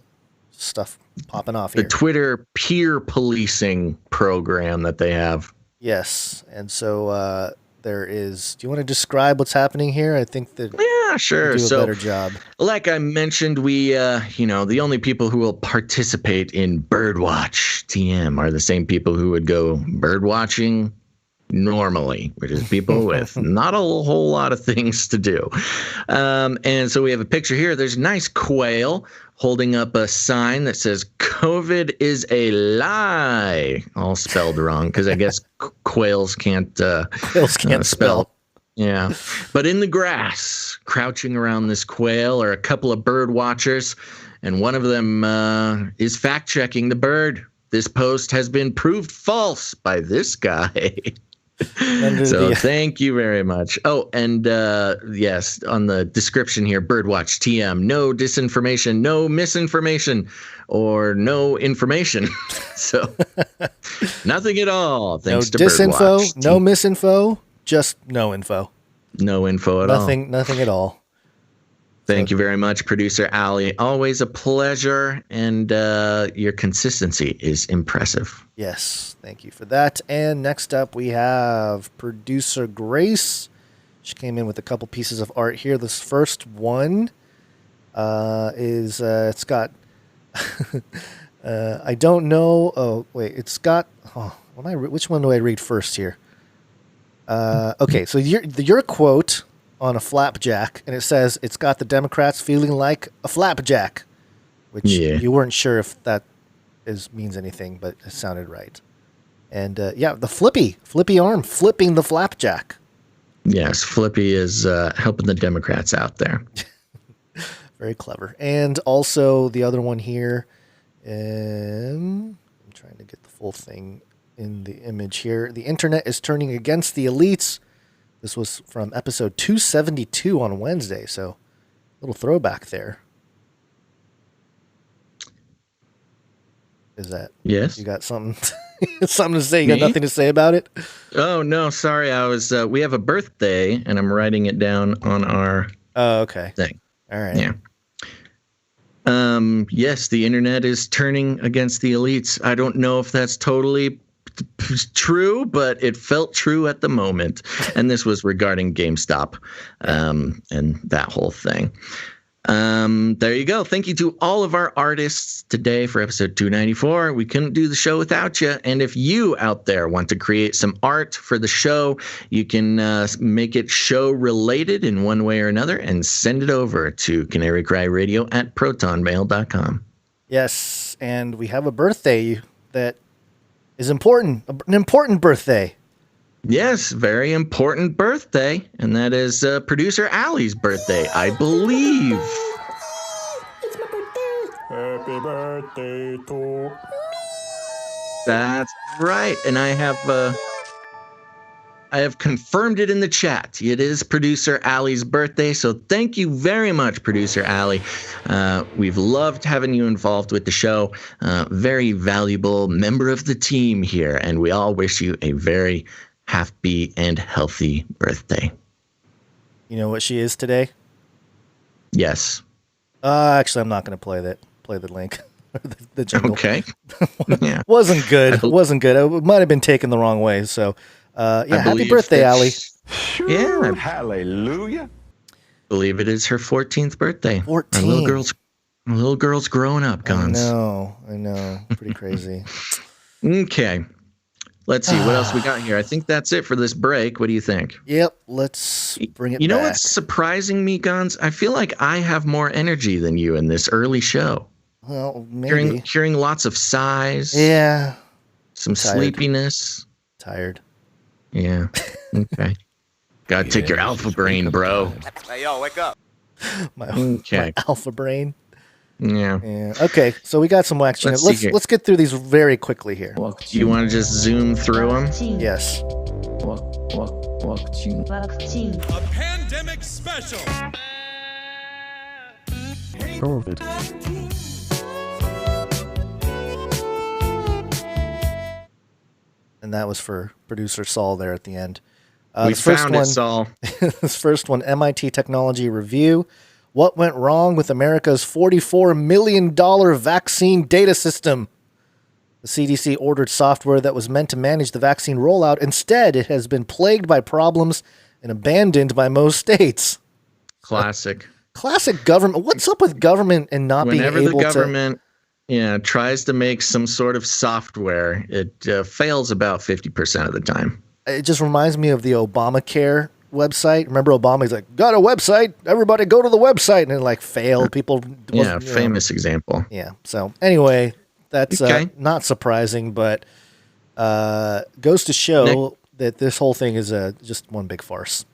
Stuff popping off here. The Twitter peer policing program that they have. Yes. And so there is, do you want to describe what's happening here? I think that sure. do a better job. Like I mentioned, we the only people who will participate in Birdwatch TM are the same people who would go bird watching normally, which is people with not a whole lot of things to do. And so we have a picture here. There's a nice quail holding up a sign that says COVID is a lie, all spelled wrong because I guess quails can't spell. Yeah. But in the grass, crouching around this quail are a couple of bird watchers, and one of them is fact-checking the bird. This post has been proved false by this guy. So thank you very much. Oh, and yes, on the description here, Birdwatch TM, no disinformation, no misinformation, or no information. So nothing at all. Thanks to disinfo, Birdwatch. no misinfo, just no info. No info at all. Nothing at all. Thank you very much, producer Allie. Always a pleasure, and your consistency is impressive. Yes, thank you for that. And next up, we have producer Grace. She came in with a couple pieces of art here. This first one is it's got I don't know. Oh wait, it's got. Which one do I read first here? Okay, so your quote on a flapjack, and it says it's got the Democrats feeling like a flapjack, which you weren't sure if that means anything, but it sounded right. And the flippy arm flipping the flapjack. Yes, Flippy is helping the Democrats out there. Very clever. And also the other one here, I'm trying to get the full thing in the image here. The internet is turning against the elites. This was from episode 272 on Wednesday, so a little throwback there. Is that? Yes. You got something something to say? You got nothing to say about it? Oh, no, sorry. I was we have a birthday, and I'm writing it down on our thing. All right. Yeah. Yes, the internet is turning against the elites. I don't know if that's totally true, but it felt true at the moment. And this was regarding GameStop and that whole thing. There you go. Thank you to all of our artists today for episode 294. We couldn't do the show without you. And if you out there want to create some art for the show, you can make it show related in one way or another and send it over to canarycryradio@protonmail.com. Yes, and we have a birthday that is important, an important birthday. Yes, very important birthday, and that is producer Allie's birthday, I believe. It's my birthday. Happy birthday to me. That's right, and I have confirmed it in the chat. It is producer Allie's birthday, so thank you very much, producer Allie. We've loved having you involved with the show. Very valuable member of the team here, and we all wish you a very happy and healthy birthday. You know what she is today? Yes. Actually, I'm not going to play the link. the jingle. Okay. Yeah. Wasn't good. Wasn't good. It might have been taken the wrong way. So, happy birthday, Allie. Yeah. Hallelujah. I believe it is her 14th birthday. 14. Our little girl's growing up, Gons. I know. Pretty crazy. Okay. Let's see what else we got here. I think that's it for this break. What do you think? Yep. Let's bring it back. You know what's surprising me, Gons? I feel like I have more energy than you in this early show. Well, maybe. Hearing lots of sighs. Yeah. Some sleepiness. Tired. Yeah. Okay. Gotta take your alpha brain, bro. Hey, yo, wake up. My alpha brain. Yeah. Okay, so we got some Waccine. Let's get through these very quickly here. Do you want to just zoom through them? Yes. A pandemic special. COVID. And that was for producer Saul there at the end. We found it, Saul. This first one, MIT Technology Review. What went wrong with America's $44 million vaccine data system? The CDC ordered software that was meant to manage the vaccine rollout. Instead, it has been plagued by problems and abandoned by most states. Classic. Classic government. What's up with government and not being able to... Whenever the government tries to make some sort of software, it fails about 50% of the time. It just reminds me of the Obamacare website. Remember Obama's like, got a website, everybody go to the website, and it like failed. People famous example. Yeah. So anyway, that's not surprising, but goes to show that this whole thing is just one big farce.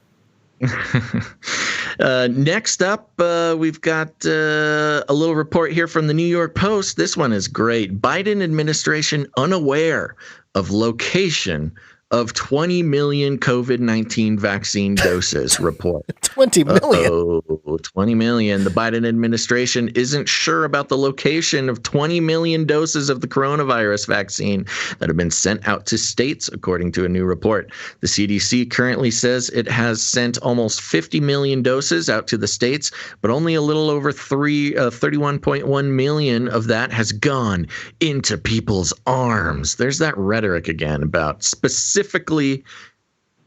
Next up, we've got a little report here from the New York Post. This one is great. Biden administration unaware of location of 20 million COVID-19 vaccine doses report. 20 million. Oh, 20 million. The Biden administration isn't sure about the location of 20 million doses of the coronavirus vaccine that have been sent out to states, according to a new report. The CDC currently says it has sent almost 50 million doses out to the states, but only a little over 31.1 million of that has gone into people's arms. There's that rhetoric again about specifically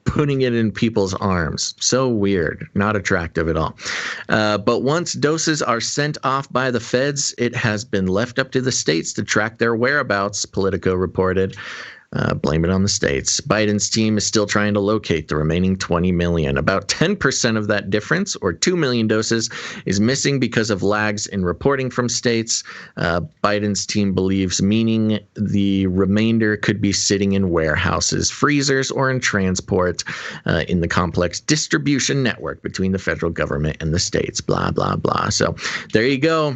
putting it in people's arms. So weird, not attractive at all. But once doses are sent off by the feds, it has been left up to the states to track their whereabouts, Politico reported. Blame it on the states. Biden's team is still trying to locate the remaining 20 million. About 10% of that difference, or 2 million doses, is missing because of lags in reporting from states. Biden's team believes, meaning the remainder could be sitting in warehouses, freezers, or in transport in the complex distribution network between the federal government and the states. Blah, blah, blah. So there you go.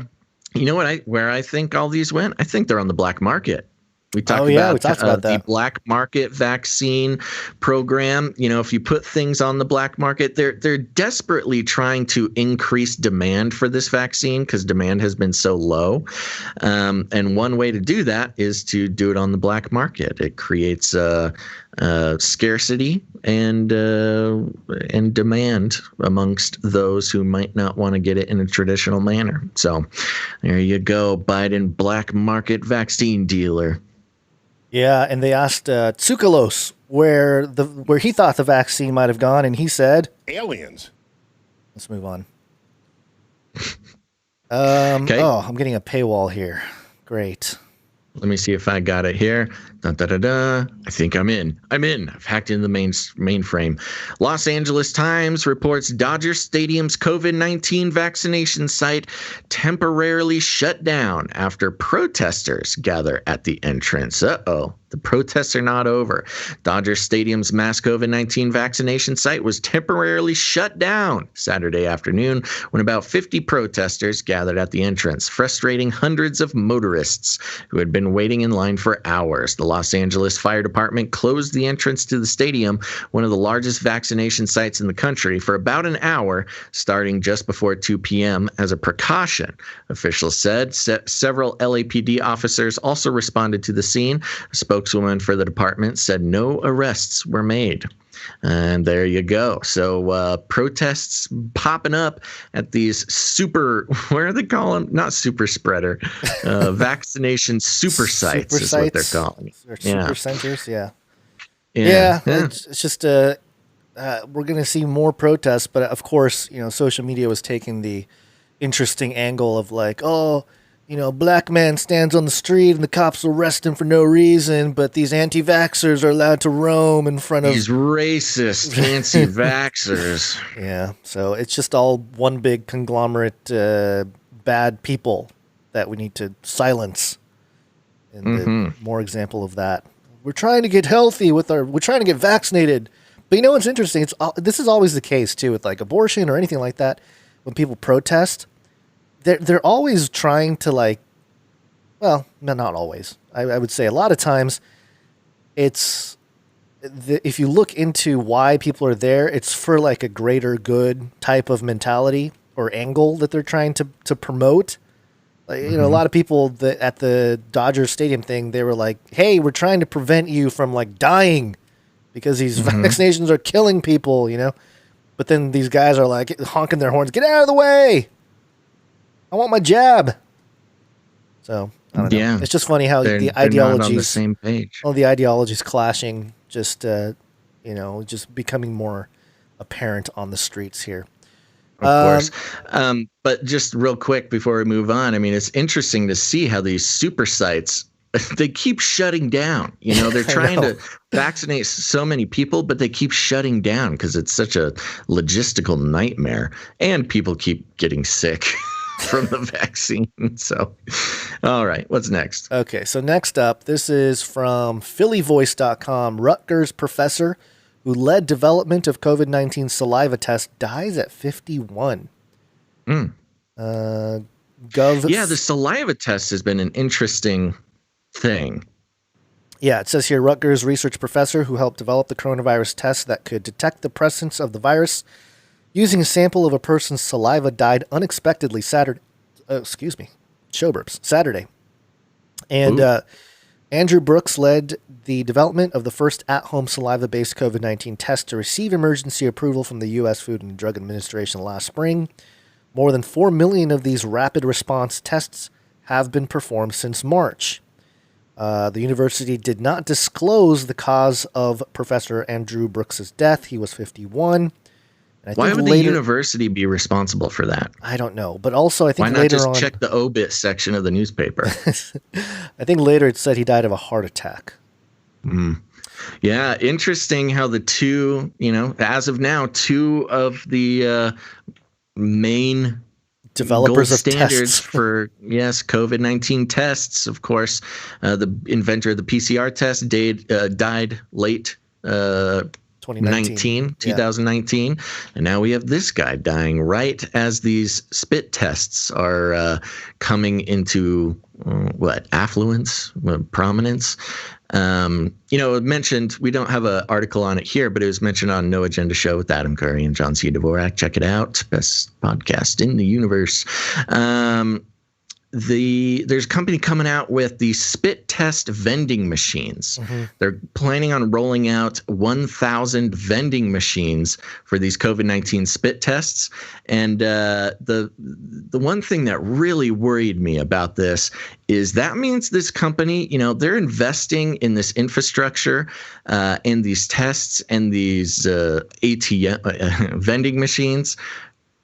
You know what? Where I think all these went? I think they're on the black market. We talked about the black market vaccine program. You know, if you put things on the black market, they're desperately trying to increase demand for this vaccine because demand has been so low. And one way to do that is to do it on the black market. It creates scarcity and demand amongst those who might not want to get it in a traditional manner. So there you go, Biden black market vaccine dealer. Yeah, and they asked Tsoukalos where he thought the vaccine might have gone, and he said aliens. Let's move on. Okay. Oh, I'm getting a paywall here. Great. Let me see if I got it here. I think I'm in. I've hacked in the mainframe. Los Angeles Times reports Dodger Stadium's COVID-19 vaccination site temporarily shut down after protesters gather at the entrance. Uh-oh. The protests are not over. Dodger Stadium's mass COVID-19 vaccination site was temporarily shut down Saturday afternoon when about 50 protesters gathered at the entrance, frustrating hundreds of motorists who had been waiting in line for hours. The Los Angeles Fire Department closed the entrance to the stadium, one of the largest vaccination sites in the country, for about an hour, starting just before 2 p.m. as a precaution. Officials said several LAPD officers also responded to the scene. A spokeswoman for the department said no arrests were made. And there you go. So protests popping up at these what are they calling them? Not super spreader, vaccination super sites is what they're calling. Super centers, yeah. It's just we're going to see more protests, but of course, social media was taking the interesting angle of like, black man stands on the street and the cops arrest him for no reason, but these anti-vaxxers are allowed to roam in front of... These racist anti-vaxxers. Yeah, so it's just all one big conglomerate bad people that we need to silence. And more example of that. We're trying to get healthy we're trying to get vaccinated. But what's interesting? This is always the case, too, with like abortion or anything like that. When people protest, they're always trying to not always. I would say a lot of times it's if you look into why people are there, it's for like a greater good type of mentality or angle that they're trying to promote. Like, a lot of people at the Dodger Stadium thing, they were like, hey, we're trying to prevent you from like dying because these vaccinations are killing people, But then these guys are like honking their horns, get out of the way. I want my jab. So I don't know. Yeah, it's just funny how the ideologies not on the same page. All the ideologies clashing, just just becoming more apparent on the streets here. Of course. But just real quick before we move on, it's interesting to see how these super sites, they keep shutting down. They're trying to vaccinate so many people, but they keep shutting down because it's such a logistical nightmare, and people keep getting sick from the vaccine. So, all right, what's next? Okay, so next up, this is from phillyvoice.com. Rutgers professor who led development of COVID-19 saliva test dies at 51. Yeah, the saliva test has been an interesting thing. Yeah, it says here, Rutgers research professor who helped develop the coronavirus test that could detect the presence of the virus using a sample of a person's saliva died unexpectedly Saturday. And Andrew Brooks led the development of the first at-home saliva-based COVID-19 test to receive emergency approval from the U.S. Food and Drug Administration last spring. More than 4 million of these rapid response tests have been performed since March. The university did not disclose the cause of Professor Andrew Brooks' death. He was 51. Why would the university be responsible for that? I don't know. But also, I think later on... Why not just check the obit section of the newspaper? I think later it said he died of a heart attack. Yeah, interesting how the two, as of now, two of the main developers gold of standards tests for COVID-19 tests. Of course, the inventor of the PCR test died late 2019, and now we have this guy dying right as these spit tests are coming into affluence, prominence. It mentioned, we don't have an article on it here, but it was mentioned on No Agenda Show with Adam Curry and John C. Dvorak. Check it out. Best podcast in the universe. There's a company coming out with the spit test vending machines. They're planning on rolling out 1,000 vending machines for these COVID-19 spit tests. And the one thing that really worried me about this is that means this company, they're investing in this infrastructure and these tests and these ATM vending machines.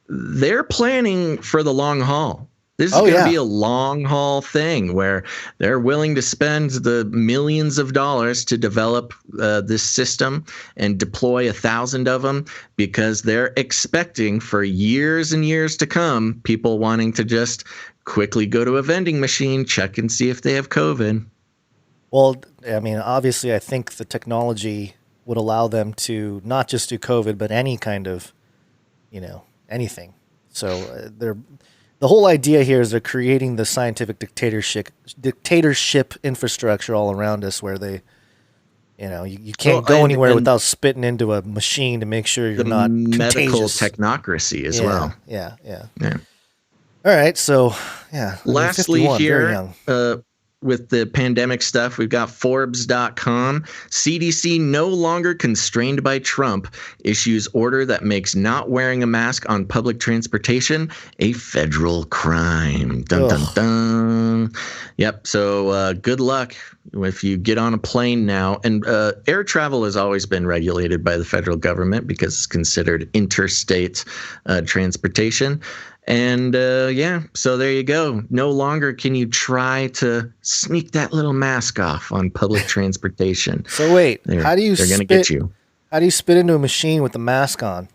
They're planning for the long haul. This is going to be a long haul thing where they're willing to spend the millions of dollars to develop this system and deploy 1,000 of them because they're expecting for years and years to come people wanting to just quickly go to a vending machine, check and see if they have COVID. Well, I mean, obviously, I think the technology would allow them to not just do COVID, but any kind of, anything. So the whole idea here is they're creating the scientific dictatorship infrastructure all around us where they, you can't go anywhere without spitting into a machine to make sure you're not medical contagious. technocracy as well. Yeah. All right. So, lastly 51, here, with the pandemic stuff, we've got Forbes.com. CDC no longer constrained by Trump issues order that makes not wearing a mask on public transportation a federal crime. Dun, dun, dun. Yep. So good luck if you get on a plane now. And air travel has always been regulated by the federal government because it's considered interstate transportation. And so there you go. No longer can you try to sneak that little mask off on public transportation. So wait, they're going to get you. How do you spit into a machine with the mask on?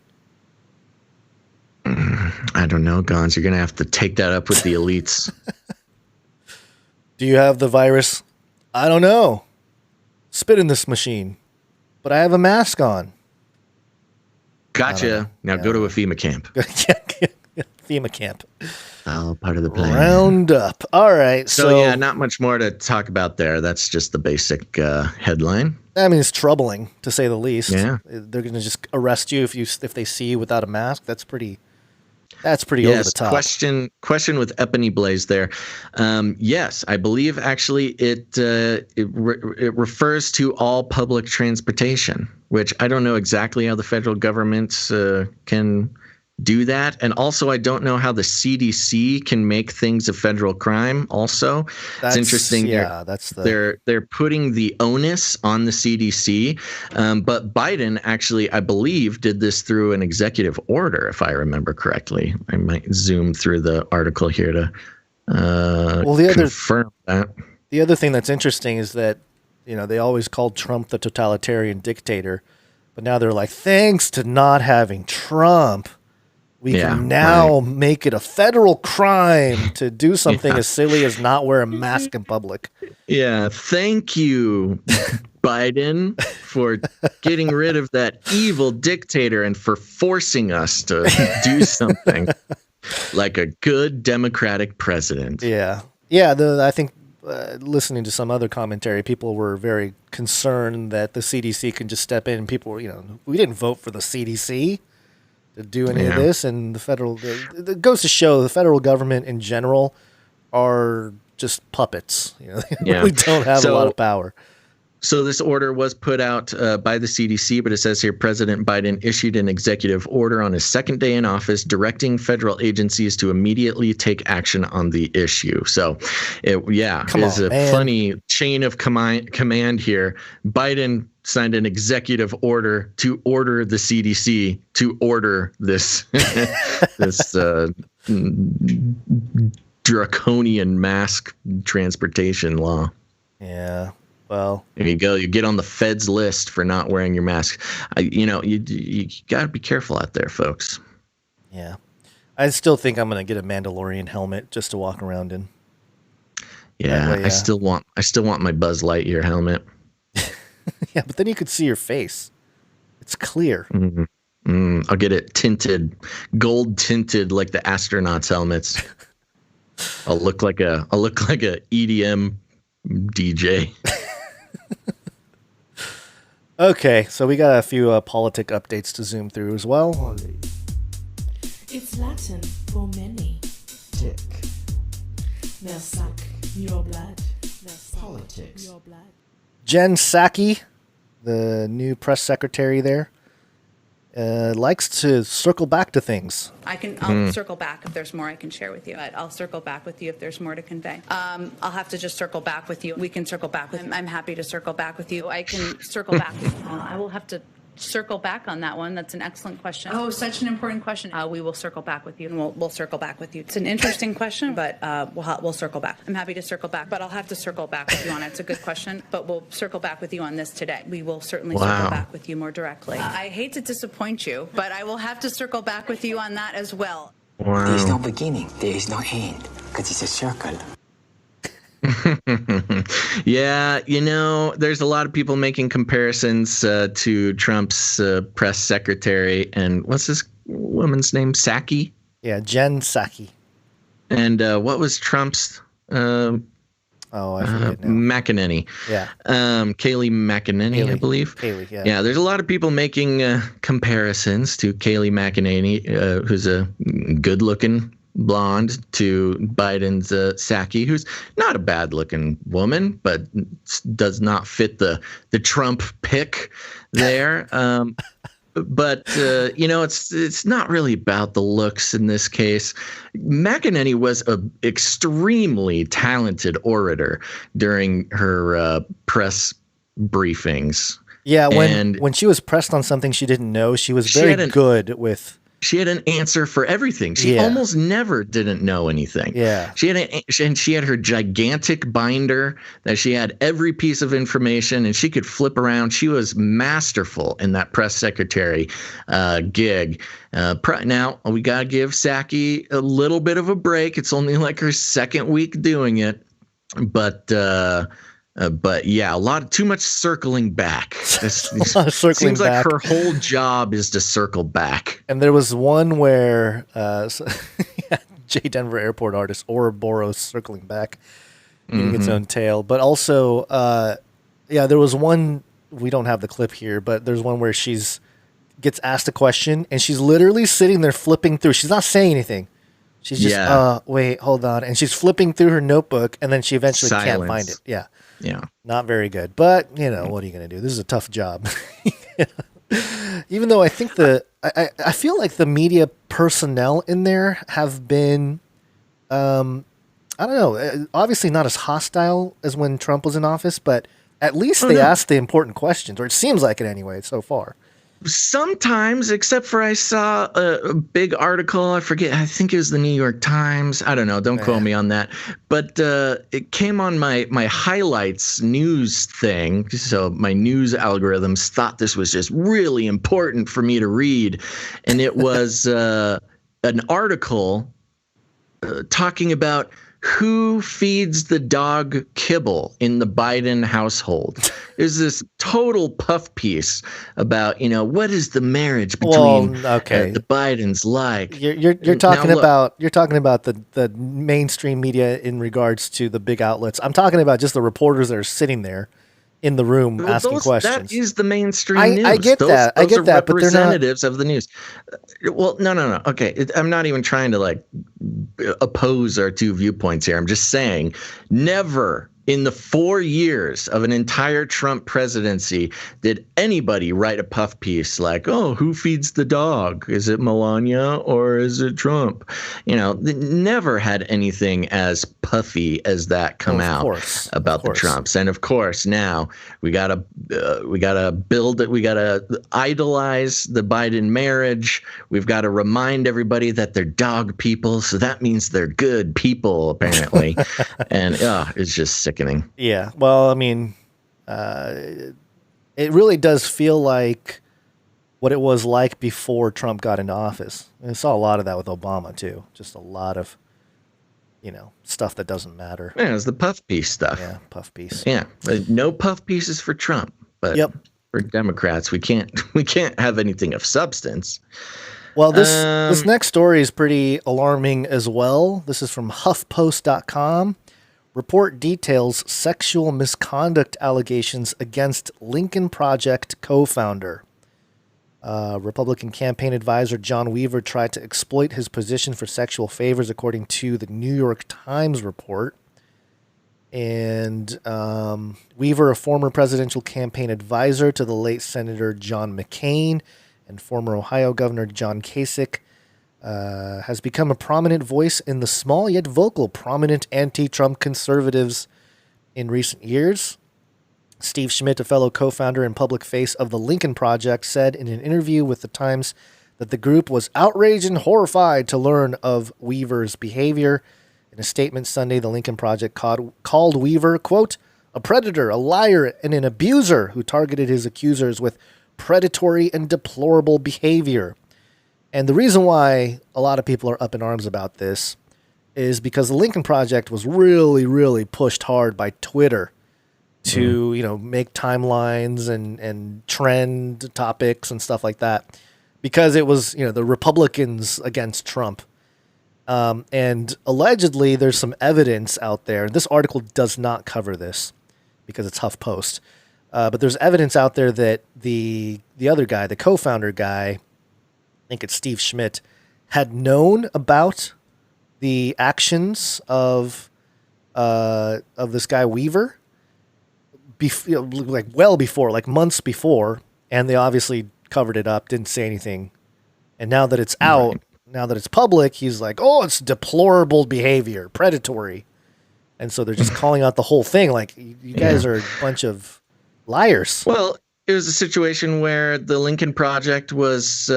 I don't know, Gons. You're going to have to take that up with the elites. Do you have the virus? I don't know. Spit in this machine, but I have a mask on. Gotcha. Now go to a FEMA camp. FEMA camp. Oh, part of the plan. Round up. All right. So not much more to talk about there. That's just the basic headline. I mean, it's troubling to say the least. Yeah. They're going to just arrest you if they see you without a mask. That's pretty over the top. Question with Epony Blaze there. Yes, I believe actually it refers to all public transportation, which I don't know exactly how the federal government can do that. And also, I don't know how the CDC can make things a federal crime. Also, it's interesting. Yeah, they're putting the onus on the CDC. But Biden actually, I believe, did this through an executive order, if I remember correctly. I might zoom through the article here to confirm that. The other thing that's interesting is that they always called Trump the totalitarian dictator, but now they're like, thanks to not having Trump, we can now make it a federal crime to do something as silly as not wear a mask in public. Yeah. Thank you, Biden, for getting rid of that evil dictator and for forcing us to do something like a good Democratic president. Yeah. I think listening to some other commentary, people were very concerned that the CDC can just step in and people were, we didn't vote for the CDC to do any of this, and it goes to show the federal government in general are just puppets. They really don't have a lot of power. So this order was put out by the CDC, but it says here President Biden issued an executive order on his second day in office directing federal agencies to immediately take action on the issue. So it's a funny chain of command here. Biden signed an executive order to order the CDC to order this this draconian mask transportation law. Yeah. Well, there you go. You get on the Fed's list for not wearing your mask. You got to be careful out there, folks. Yeah. I still think I'm going to get a Mandalorian helmet just to walk around in. Yeah, I still want my Buzz Lightyear helmet. Yeah, but then you could see your face. It's clear. I'll get it tinted, gold tinted like the astronauts' helmets. I'll look like a EDM DJ. Okay, so we got a few POLYTICK updates to zoom through as well. It's Latin for many. Tick. Now suck your blood. Politics. Your blood. Jen Psaki, the new press secretary there, likes to circle back to things. I'll circle back if there's more I can share with you. But I'll circle back with you if there's more to convey. I'll have to just circle back with you. We can circle back with you. I'm happy to circle back with you. I can circle back. I will have to circle back on that one. That's an excellent question. Oh, such an important question. We will circle back with you, and we'll circle back with you. It's an interesting question, but we'll circle back. I'm happy to circle back, but I'll have to circle back with you on it. It's a good question, but we'll circle back with you on this today. We will certainly circle back with you more directly. I hate to disappoint you, but I will have to circle back with you on that as well. Wow. There is no beginning. There is no end. Because it's a circle. Yeah, there's a lot of people making comparisons to Trump's press secretary, and what's this woman's name? Psaki? Yeah, Jen Psaki. And what was Trump's? I forget now. McEnany. Yeah. Kayleigh McEnany, I believe. Kayleigh, yeah. Yeah, there's a lot of people making comparisons to Kayleigh McEnany, who's a good-looking blonde, to Biden's Psaki, who's not a bad-looking woman, but does not fit the Trump pick there. But it's not really about the looks in this case. McEnany was an extremely talented orator during her press briefings. Yeah, when she was pressed on something she didn't know, she was very good with. She had an answer for everything. She almost never didn't know anything. Yeah. She had her gigantic binder that she had every piece of information, and she could flip around. She was masterful in that press secretary gig. Now we gotta give Psaki a little bit of a break. It's only like her second week doing it, but yeah, too much circling back. Seems like her whole job is to circle back. And there was one where J. Denver Airport artist Ouroboros circling back, getting its own tail. But also, there was one, we don't have the clip here, but there's one where gets asked a question and she's literally sitting there flipping through. She's not saying anything. She's just, wait, hold on. And she's flipping through her notebook, and then she eventually can't find it. Yeah. Yeah. Not very good. But, what are you going to do? This is a tough job. Even though I think I feel like the media personnel in there have been, I don't know, obviously not as hostile as when Trump was in office, but at least they asked the important questions, or it seems like it anyway so far. Sometimes, except for I saw a big article. I forget. I think it was the New York Times. I don't know. Don't quote me on that. But it came on my highlights news thing. So my news algorithms thought this was just really important for me to read. And it was an article talking about who feeds the dog kibble in the Biden household. There's this total puff piece about, what is the marriage between the Bidens like? You're talking about the mainstream media in regards to the big outlets. I'm talking about just the reporters that are sitting there in the room asking questions. That is the mainstream news. I get that. I get that, but they're not representatives of the news. Well, no. Okay, I'm not even trying to oppose our two viewpoints here. I'm just saying, never in the 4 years of an entire Trump presidency did anybody write a puff piece like, oh, who feeds the dog? Is it Melania or is it Trump? They never had anything as puffy as that come out about the Trumps. And of course, now we gotta build it. We gotta idolize the Biden marriage. We've got to remind everybody that they're dog people. So that means they're good people, apparently. And it's just sickening. Yeah. Well, I mean, it really does feel like what it was like before Trump got into office. And I saw a lot of that with Obama too. Just a lot of, stuff that doesn't matter. Yeah, it was the puff piece stuff. Yeah, puff piece. Yeah, no puff pieces for Trump, but for Democrats, we can't have anything of substance. Well, this next story is pretty alarming as well. This is from HuffPost.com. Report details sexual misconduct allegations against Lincoln Project co-founder. Republican campaign advisor John Weaver tried to exploit his position for sexual favors, according to the New York Times report. And Weaver, a former presidential campaign advisor to the late Senator John McCain and former Ohio Governor John Kasich, has become a prominent voice in the small yet vocal prominent anti-Trump conservatives in recent years. Steve Schmidt, a fellow co-founder and public face of the Lincoln Project, said in an interview with the Times that the group was outraged and horrified to learn of Weaver's behavior. In a statement Sunday, the Lincoln Project called Weaver, quote, a predator, a liar, and an abuser who targeted his accusers with predatory and deplorable behavior. And the reason why a lot of people are up in arms about this is because the Lincoln Project was really, really pushed hard by Twitter to, make timelines and trend topics and stuff like that, because it was, the Republicans against Trump. And allegedly there's some evidence out there. This article does not cover this because it's HuffPost. But there's evidence out there that the other guy, the co-founder guy, I think it's Steve Schmidt, had known about the actions of this guy Weaver, well before, like months before, and they obviously covered it up, didn't say anything. And now that it's out, now that it's public, he's like, oh, it's deplorable behavior, predatory. And so they're just calling out the whole thing like, you guys are a bunch of liars. Well, it was a situation where the Lincoln Project was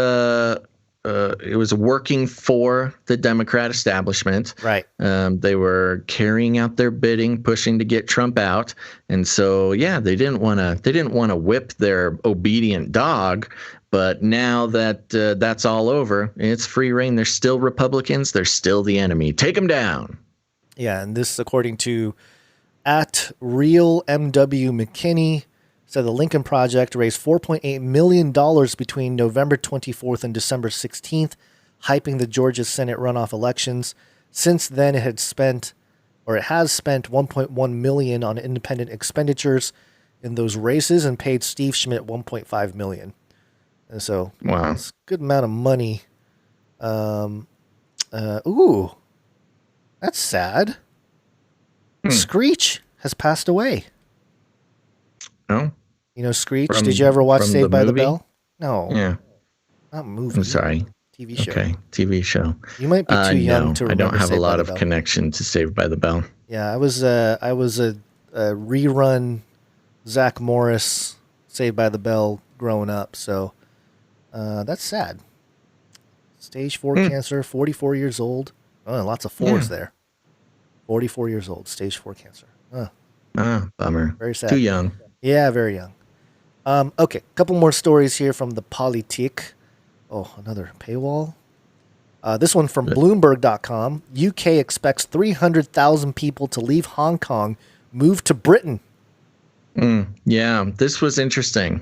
it was working for the Democrat establishment. Right. They were carrying out their bidding, pushing to get Trump out, and so they didn't want to whip their obedient dog. But now that that's all over, it's free reign. They're still Republicans. They're still the enemy. Take them down. Yeah, and this, according to @RealMW McKinney, said the Lincoln Project raised $4.8 million between November 24th and December 16th, hyping the Georgia Senate runoff elections. Since then, it has spent $1.1 million on independent expenditures in those races and paid Steve Schmidt $1.5 million. And so, it's a good amount of money. Ooh, that's sad. Screech has passed away. Oh, Screech. Did you ever watch Saved by the Bell? No. Yeah. Not movie. I'm sorry. TV show. Okay, TV show. You might be too young to remember. I don't have Saved a lot by of the Bell. connection to Saved by the Bell. Yeah, I was a rerun Zach Morris Saved by the Bell growing up, so that's sad. Stage 4 cancer, 44 years old. Oh, lots of fours there. 44 years old, stage 4 cancer. Bummer. Very sad. Too young. Yeah, very young. Okay, a couple more stories here from the POLYTICK. Oh, another paywall. This one from Bloomberg.com. UK expects 300,000 people to leave Hong Kong, move to Britain. Yeah, this was interesting.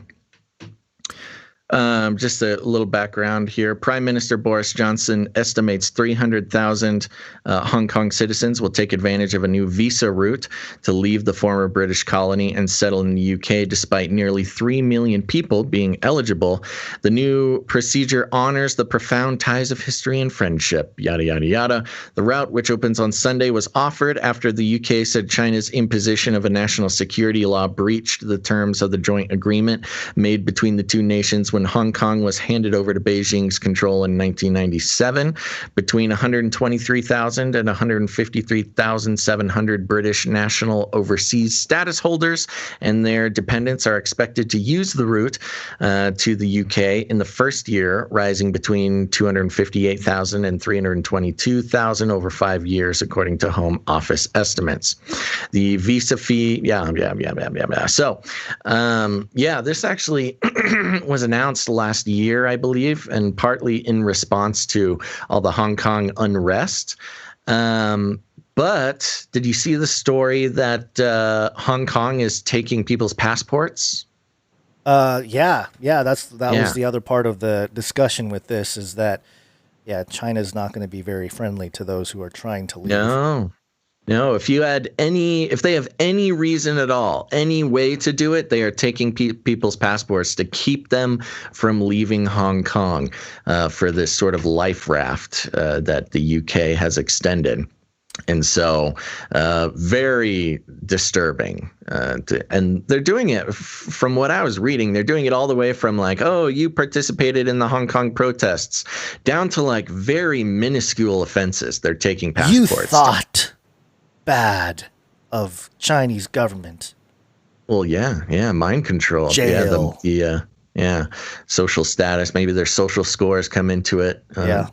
Just a little background here. Prime Minister Boris Johnson estimates 300,000 Hong Kong citizens will take advantage of a new visa route to leave the former British colony and settle in the UK, despite nearly 3 million people being eligible. The new procedure honors the profound ties of history and friendship, yada, yada, yada. The route, which opens on Sunday, was offered after the UK said China's imposition of a national security law breached the terms of the joint agreement made between the two nations, when Hong Kong was handed over to Beijing's control in 1997. Between 123,000 and 153,700 British national overseas status holders and their dependents are expected to use the route to the UK in the first year, rising between 258,000 and 322,000 over 5 years, according to Home Office estimates. The visa fee, So, this actually was announced last year, I believe, and partly in response to all the Hong Kong unrest. But did you see the story that Hong Kong is taking people's passports? That was the other part of the discussion with this, is that China's not going to be very friendly to those who are trying to leave. No, if they have any reason at all, any way to do it, they are taking people's passports to keep them from leaving Hong Kong for this sort of life raft that the UK has extended. And so very disturbing. And they're doing it, from what I was reading, they're doing it all the way from like, oh, you participated in the Hong Kong protests, down to like very minuscule offenses. They're taking passports. You thought bad of Chinese government. Well, mind control. Jail. Social status. Maybe their social scores come into it.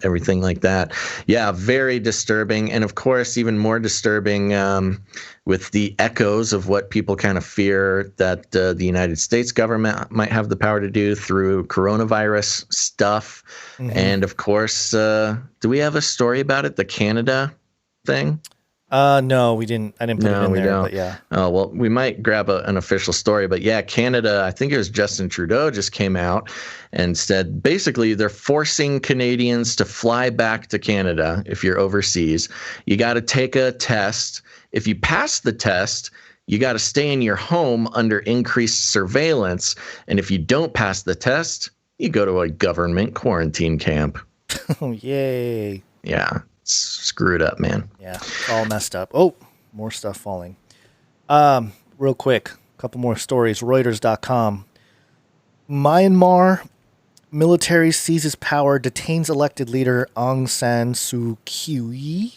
Everything like that. Yeah, very disturbing. And of course, even more disturbing with the echoes of what people kind of fear that the United States government might have the power to do through coronavirus stuff. Mm-hmm. And of course, do we have a story about it? The Canada thing? No, we didn't. I didn't put it in there, don't. But yeah. Oh, well, we might grab an official story, but yeah, Canada, I think it was Justin Trudeau just came out and said, basically, they're forcing Canadians to fly back to Canada if you're overseas. You got to take a test. If you pass the test, you got to stay in your home under increased surveillance. And if you don't pass the test, you go to a government quarantine camp. Yay. Yeah. Screwed up, man. Yeah, all messed up. Oh, more stuff falling. Real quick, a couple more stories. Reuters.com. Myanmar military seizes power, detains elected leader Aung San Suu Kyi.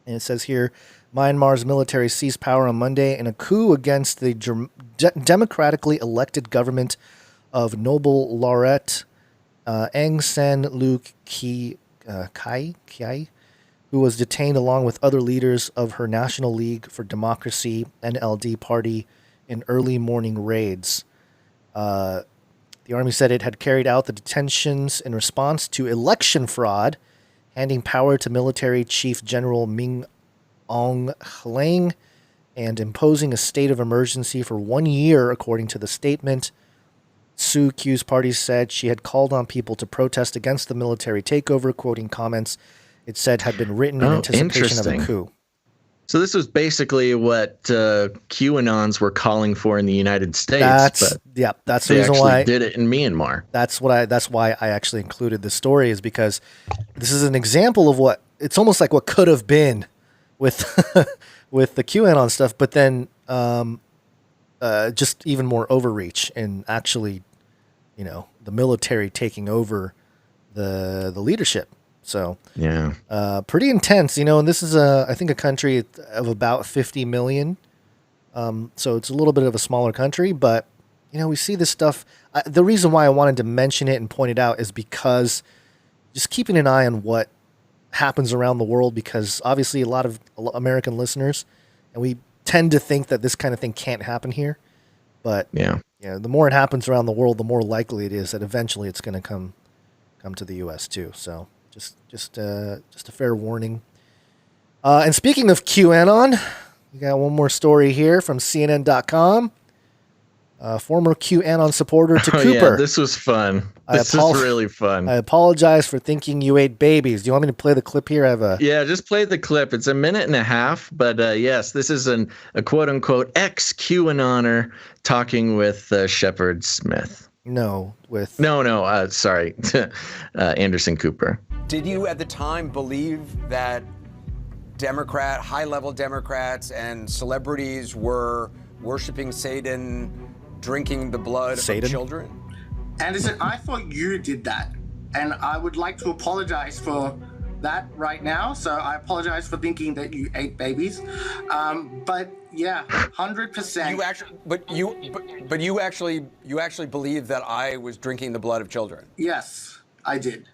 And it says here, Myanmar's military seized power on Monday in a coup against the democratically elected government of Nobel laureate Aung San Suu Kyi, who was detained along with other leaders of her National League for Democracy (NLD) party in early morning raids. The army said it had carried out the detentions in response to election fraud, handing power to military chief General Min Aung Hlaing and imposing a state of emergency for 1 year, according to the statement. Suu Kyi's party said she had called on people to protest against the military takeover, quoting comments it said had been written in anticipation of a coup. So this was basically what QAnons were calling for in the United States. That's the reason why did it in Myanmar. That's why I actually included the story, is because this is an example of what it's almost like what could have been with with the QAnon stuff, but then just even more overreach and actually, the military taking over the leadership. So yeah, pretty intense, and this is I think a country of about 50 million. So it's a little bit of a smaller country, but we see this stuff. The reason why I wanted to mention it and point it out is because just keeping an eye on what happens around the world, because obviously a lot of American listeners, and we tend to think that this kind of thing can't happen here. But the more it happens around the world, the more likely it is that eventually it's going to come to the U.S. too. So just a fair warning. And speaking of QAnon, we got one more story here from CNN.com. Former QAnon supporter to Cooper. Yeah, this was fun. This is really fun. I apologize for thinking you ate babies. Do you want me to play the clip here? Yeah, just play the clip. It's a minute and a half, but yes, this is a quote-unquote ex-QAnoner talking with Shepard Smith. Sorry, Anderson Cooper. Did you at the time believe that high-level Democrats and celebrities were worshiping Satan, drinking the blood of children? Anderson, I thought you did that, and I would like to apologize for that right now. So I apologize for thinking that you ate babies. But yeah, 100%. You actually believe that I was drinking the blood of children? Yes, I did.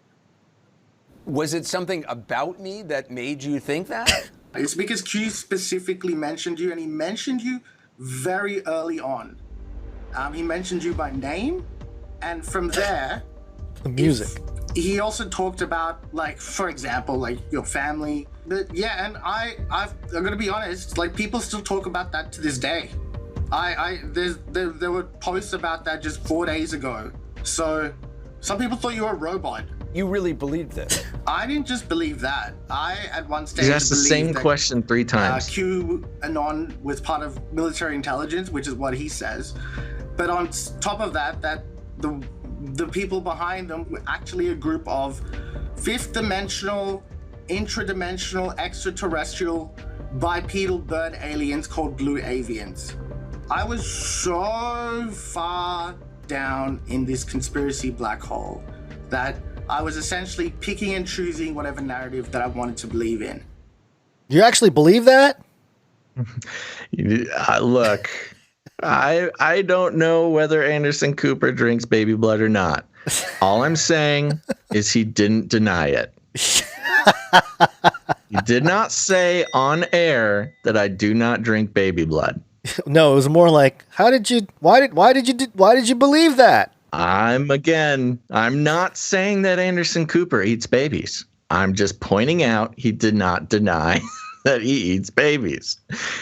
Was it something about me that made you think that? It's because Q specifically mentioned you, and he mentioned you very early on. He mentioned you by name, and from there, the music. He also talked about, like, for example, like your family. But yeah, and I'm gonna be honest, like, people still talk about that to this day. There were posts about that just 4 days ago. So some people thought you were a robot. You really believed this? I didn't just believe that. I, at one stage, He asked the same question 3 times. QAnon was part of military intelligence, which is what he says. But on top of that, the people behind them were actually a group of fifth dimensional, intradimensional, extraterrestrial, bipedal bird aliens called blue avians. I was so far down in this conspiracy black hole that I was essentially picking and choosing whatever narrative that I wanted to believe in. You actually believe that? Look, I don't know whether Anderson Cooper drinks baby blood or not. All I'm saying is he didn't deny it. He did not say on air that I do not drink baby blood. No, it was more like, why did you believe that? I'm not saying that Anderson Cooper eats babies. I'm just pointing out he did not deny that he eats babies.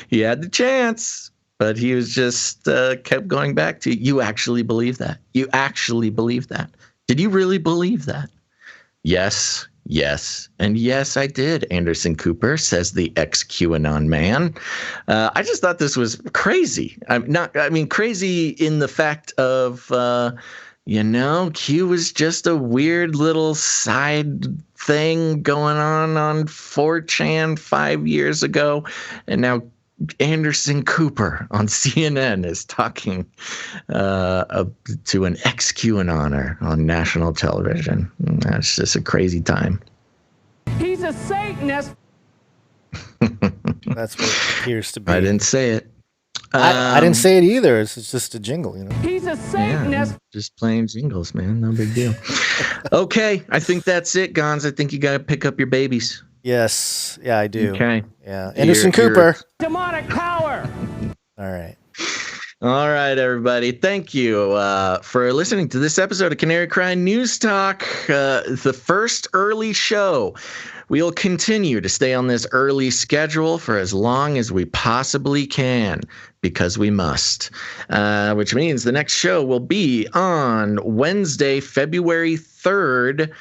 He had the chance, but he was just kept going back to, you actually believe that? You actually believe that? Did you really believe that? Yes, and yes, I did, Anderson Cooper, says the ex-QAnon man. I just thought this was crazy. Crazy in the fact of, Q was just a weird little side thing going on 4chan 5 years ago, and now Anderson Cooper on CNN is talking to an ex-QAnoner on national television. That's just a crazy time. He's a Satanist. That's what it appears to be. I didn't say it. I didn't say it either. It's just a jingle, He's a Satanist. Yeah, just playing jingles, man. No big deal. Okay, I think that's it, Gons. I think you got to pick up your babies. Yes. Yeah, I do. Okay. Yeah. Anderson Cooper. Demonic power. All right. All right, everybody. Thank you for listening to this episode of Canary Cry News Talk, the first early show. We'll continue to stay on this early schedule for as long as we possibly can, because we must, which means the next show will be on Wednesday, February 3rd,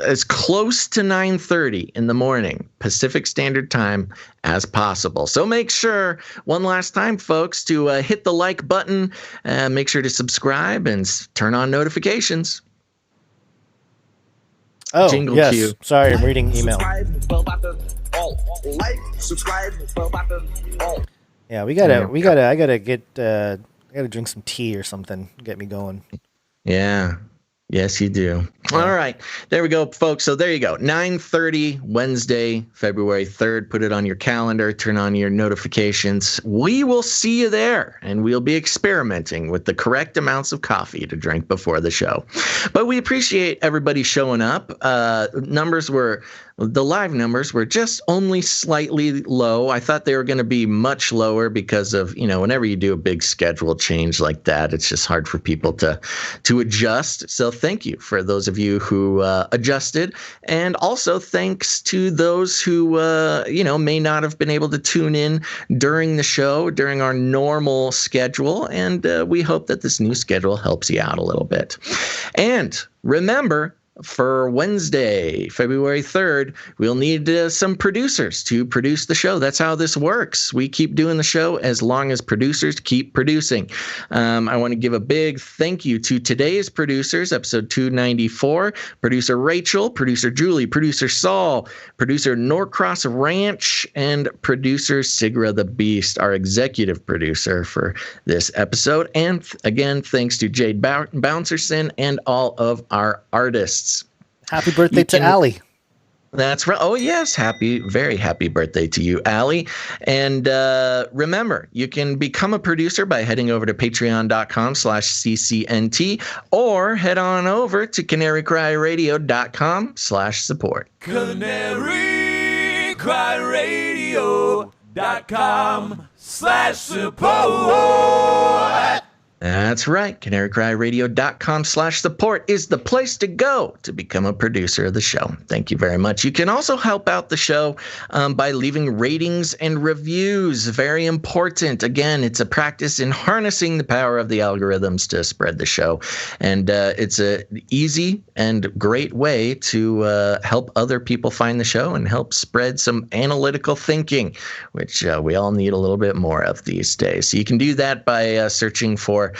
as close to 9:30 in the morning, Pacific Standard Time as possible. So make sure, one last time, folks, to hit the like button, make sure to subscribe and turn on notifications. Oh, Jingle yes. cue. Sorry, I'm reading email. Subscribe. Yeah, I gotta drink some tea or something. Get me going. Yeah. Yes, you do. All right. There we go, folks. So there you go. 9:30 Wednesday, February 3rd. Put it on your calendar. Turn on your notifications. We will see you there, and we'll be experimenting with the correct amounts of coffee to drink before the show. But we appreciate everybody showing up. The live numbers were just only slightly low. I thought they were going to be much lower because of, whenever you do a big schedule change like that, it's just hard for people to adjust. So thank you for those of you who adjusted. And also thanks to those who, may not have been able to tune in during the show, during our normal schedule. And we hope that this new schedule helps you out a little bit. And remember, for Wednesday, February 3rd, we'll need some producers to produce the show. That's how this works. We keep doing the show as long as producers keep producing. I want to give a big thank you to today's producers, episode 294, producer Rachel, producer Julie, producer Saul, producer Norcross Ranch, and producer Sigrah the Beast, our executive producer for this episode. And again, thanks to Jade Bouncerson and all of our artists. Happy birthday to Allie. That's right. Oh, yes. Very happy birthday to you, Allie. And remember, you can become a producer by heading over to patreon.com/CCNT or head on over to canarycryradio.com/support. canarycryradio.com/support. That's right. canarycryradio.com/support is the place to go to become a producer of the show. Thank you very much. You can also help out the show by leaving ratings and reviews. Very important. Again, it's a practice in harnessing the power of the algorithms to spread the show. And it's an easy and great way to help other people find the show and help spread some analytical thinking, which we all need a little bit more of these days. So you can do that by searching for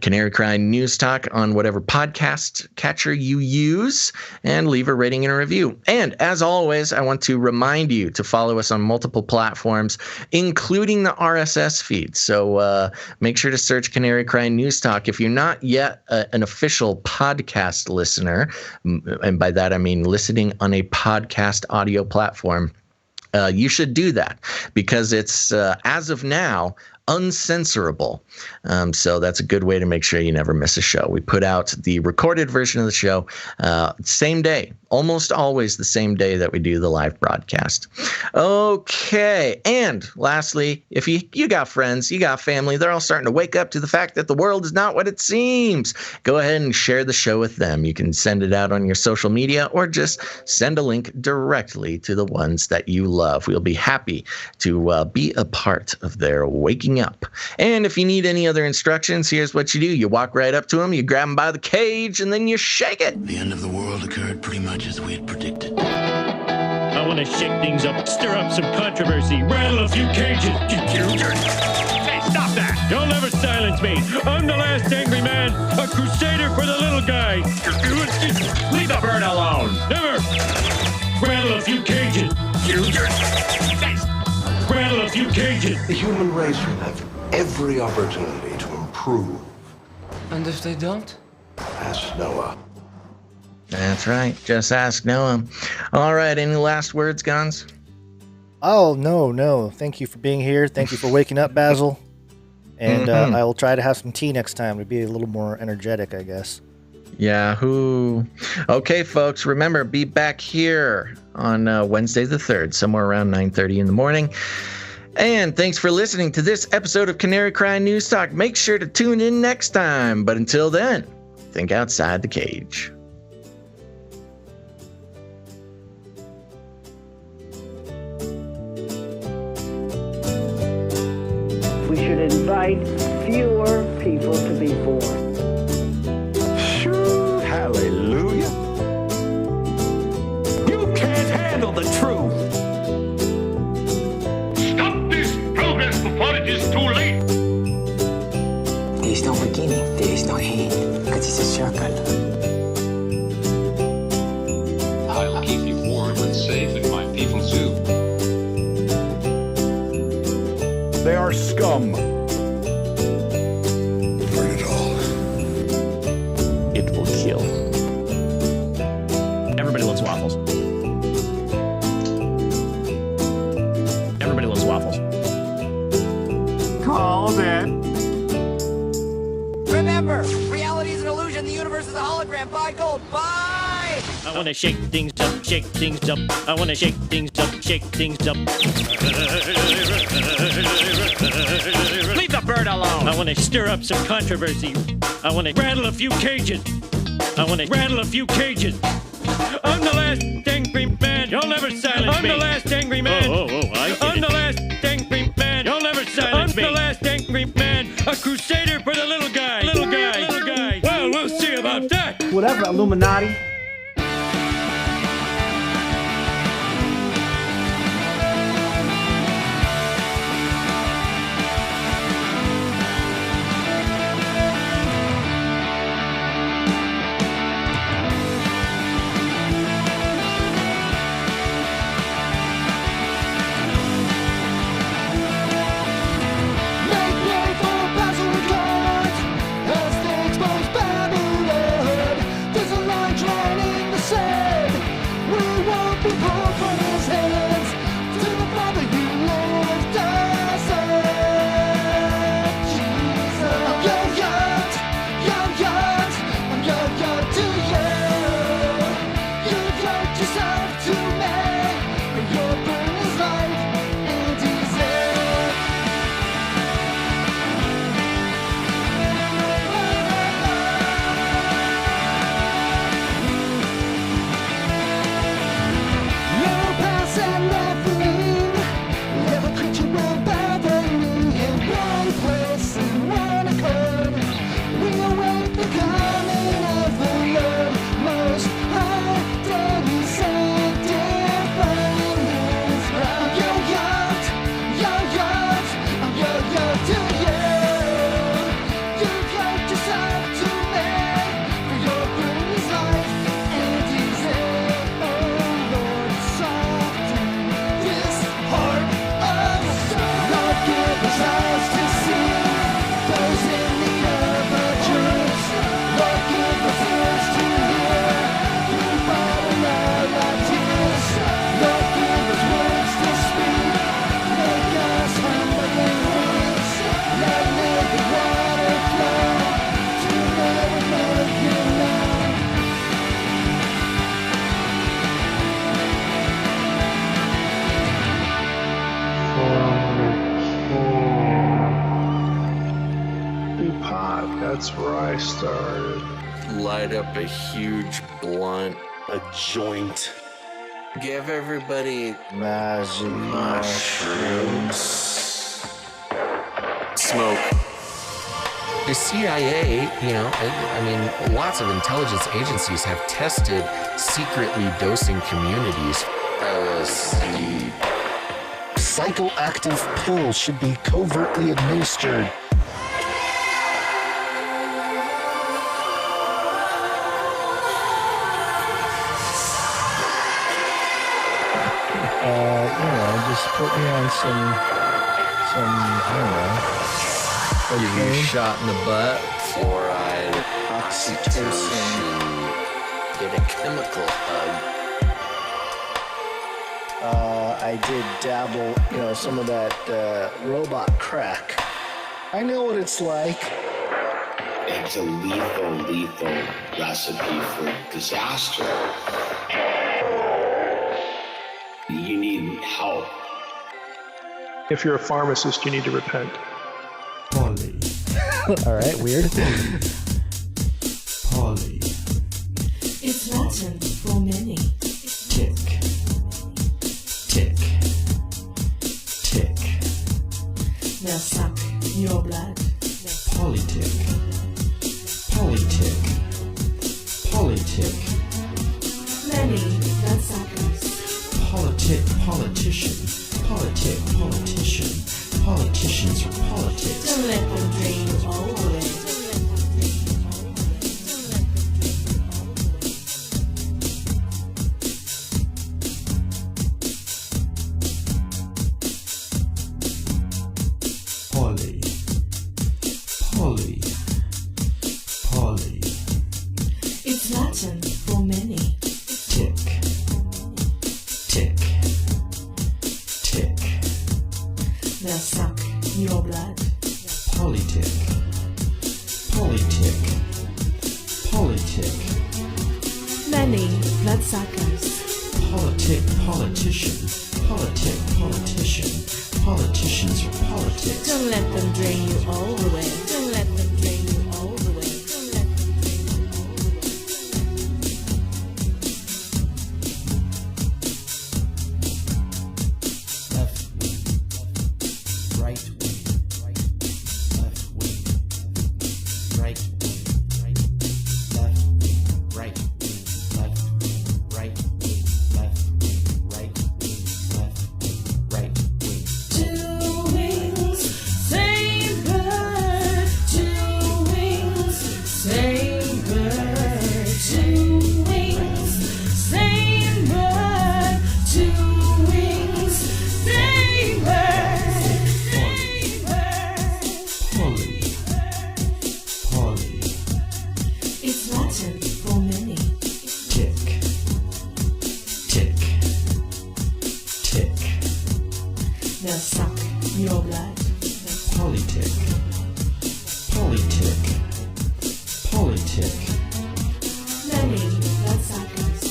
Canary Cry News Talk on whatever podcast catcher you use and leave a rating and a review. And as always, I want to remind you to follow us on multiple platforms, including the RSS feed. So make sure to search Canary Cry News Talk. If you're not yet an official podcast listener, and by that I mean listening on a podcast audio platform, you should do that because it's, as of now, uncensorable. So that's a good way to make sure you never miss a show. We put out the recorded version of the show same day, almost always the same day that we do the live broadcast. Okay. And lastly, if you got friends, you got family, they're all starting to wake up to the fact that the world is not what it seems. Go ahead and share the show with them. You can send it out on your social media or just send a link directly to the ones that you love. We'll be happy to be a part of their waking up. And if you need any other instructions, here's what you do. You walk right up to them, you grab them by the cage, and then you shake it. The end of the world occurred pretty much as we had predicted. I want to shake things up, stir up some controversy, rattle a few cages. Hey, stop that! You'll never silence me. I'm the last angry man, a crusader for the little guy. Leave the bird alone. Never. Rattle a few cages. Rattle a few cages. The human race will have every opportunity to improve. And if they don't? Ask Noah. That's right. Just ask Noah. All right. Any last words, Guns? Oh, no. Thank you for being here. Thank you for waking up, Basil. And I will try to have some tea next time to be a little more energetic, I guess. Yahoo. Okay, folks, remember, be back here on Wednesday the 3rd, somewhere around 9:30 in the morning. And thanks for listening to this episode of Canary Cry News Talk. Make sure to tune in next time. But until then, think outside the cage. We should invite fewer people to be born. Hallelujah. You can't handle the truth. Stop this progress before it is too late. There is no beginning, there is no end, because it's a circle. I'll keep you warm and safe and my people too. They are scum. Burn it all. It will kill. Everybody loves waffles. Everybody loves waffles. Called it. Remember, reality is an illusion. The universe is a hologram. Buy gold. Buy! I want to shake things up, shake things up. I want to shake things up, shake things up. Leave the bird alone. I want to stir up some controversy. I want to rattle a few cages. I'm the last angry man. You'll never silence me. I'm the last angry man. I'm the last angry man. You'll never silence me. I'm the last angry man. A crusader for the little guy. Well, we'll see about that. Whatever, Illuminati. I started. Light up a huge blunt. A joint. Give everybody magic mushrooms. Smoke. The CIA, I mean, lots of intelligence agencies have tested secretly dosing communities. LSD. Psychoactive pills should be covertly administered. Just put me on some, I don't know. Give you a shot in the butt. Fluoride. Oxytocin. Get a chemical hug. I did dabble, some of that robot crack. I know what it's like. It's a lethal recipe for disaster. You need help. If you're a pharmacist, you need to repent. Poly. All right, weird. Poly. It's Latin for many. Tick. Tick. Tick. They'll suck your blood. Polytick. Polytick. Polytick. Many bloodsuckers. Politician. Politicians are politics. Don't let them drain you all away. Poly. It's Latin for many. Tick. Tick. Tick. They'll suck your blood. Polytick. Many bloodsuckers. Politicians are politics. Don't let them drain you all the way. Don't let them drain you all the way. Don't let them drain you all the way. Left wing, right wing, left wing, right wing, left wing, right wing, left wing, right wing, left wing, right wing, left wing, right wing. Two wings, same bird. Two wings, same bird. Two wings, same bird. Two wings, same bird. Same bird. Poly. It's Latin for many. Tick. They'll suck your blood. Polytick. Many bloodsuckers.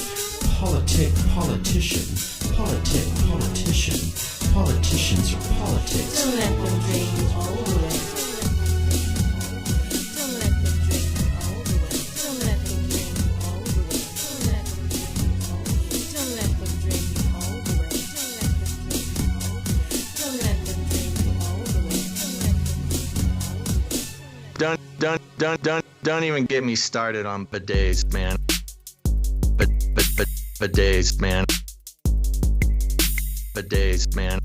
Politicians are politics. Don't let them drain you all the way. Don't let them drain you all the way. Don't let them drain you all the way. Don't let them drain you all the way. Don't let them drain you all the way. Don't even get me started on bidets, man. Bidets, man. Bidets, man.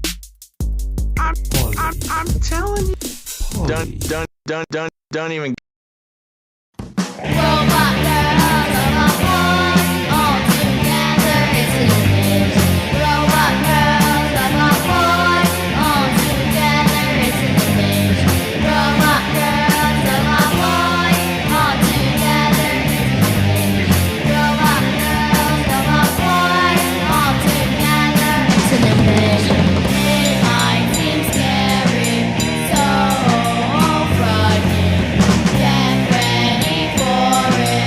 I'm telling you. Don't even. Robot girls, robot boys, all together it's an image. Robot girls, robot boys, all together it's an image. Robot girls, robot boys, all together it's an image. Robot girls, robot boys, all together it's an image. It might seem scary, so frightening. Get ready for it.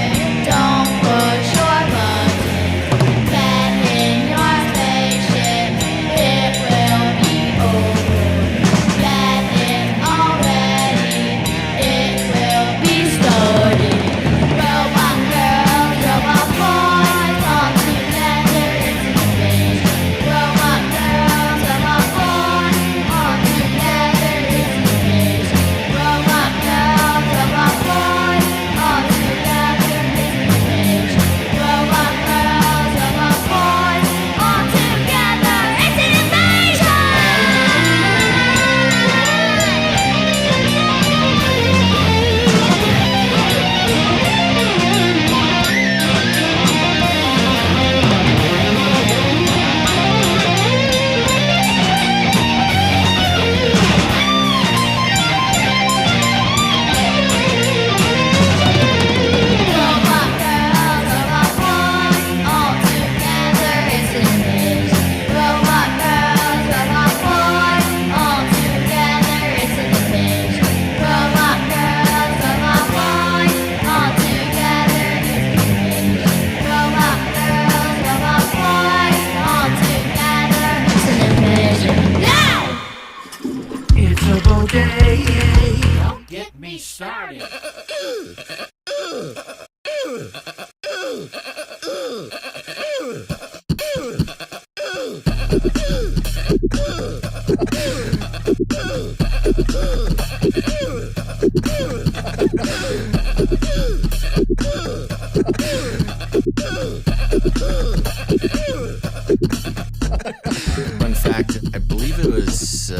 Fun fact, I believe it was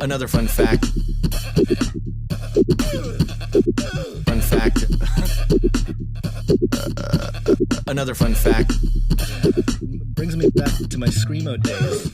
another fun fact. Fun fact. Another fun fact. Brings me back to my Screamo days.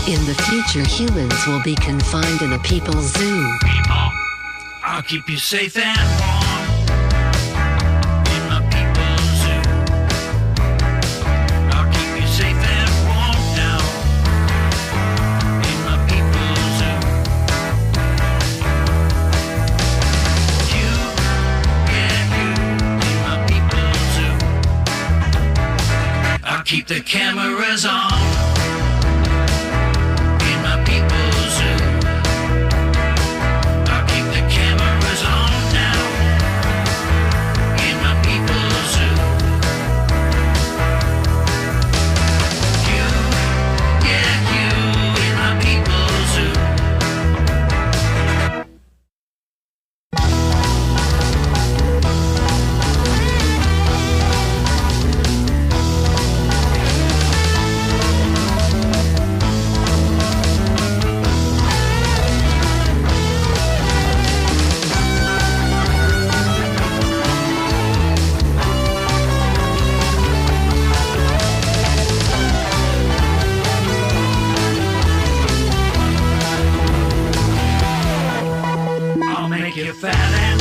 In the future, humans will be confined in a people's zoo. People, I'll keep you safe and warm in my people's zoo. I'll keep you safe and warm now in my people's zoo. You, yeah, you in my people's zoo. I'll keep the cameras on. Make you fat and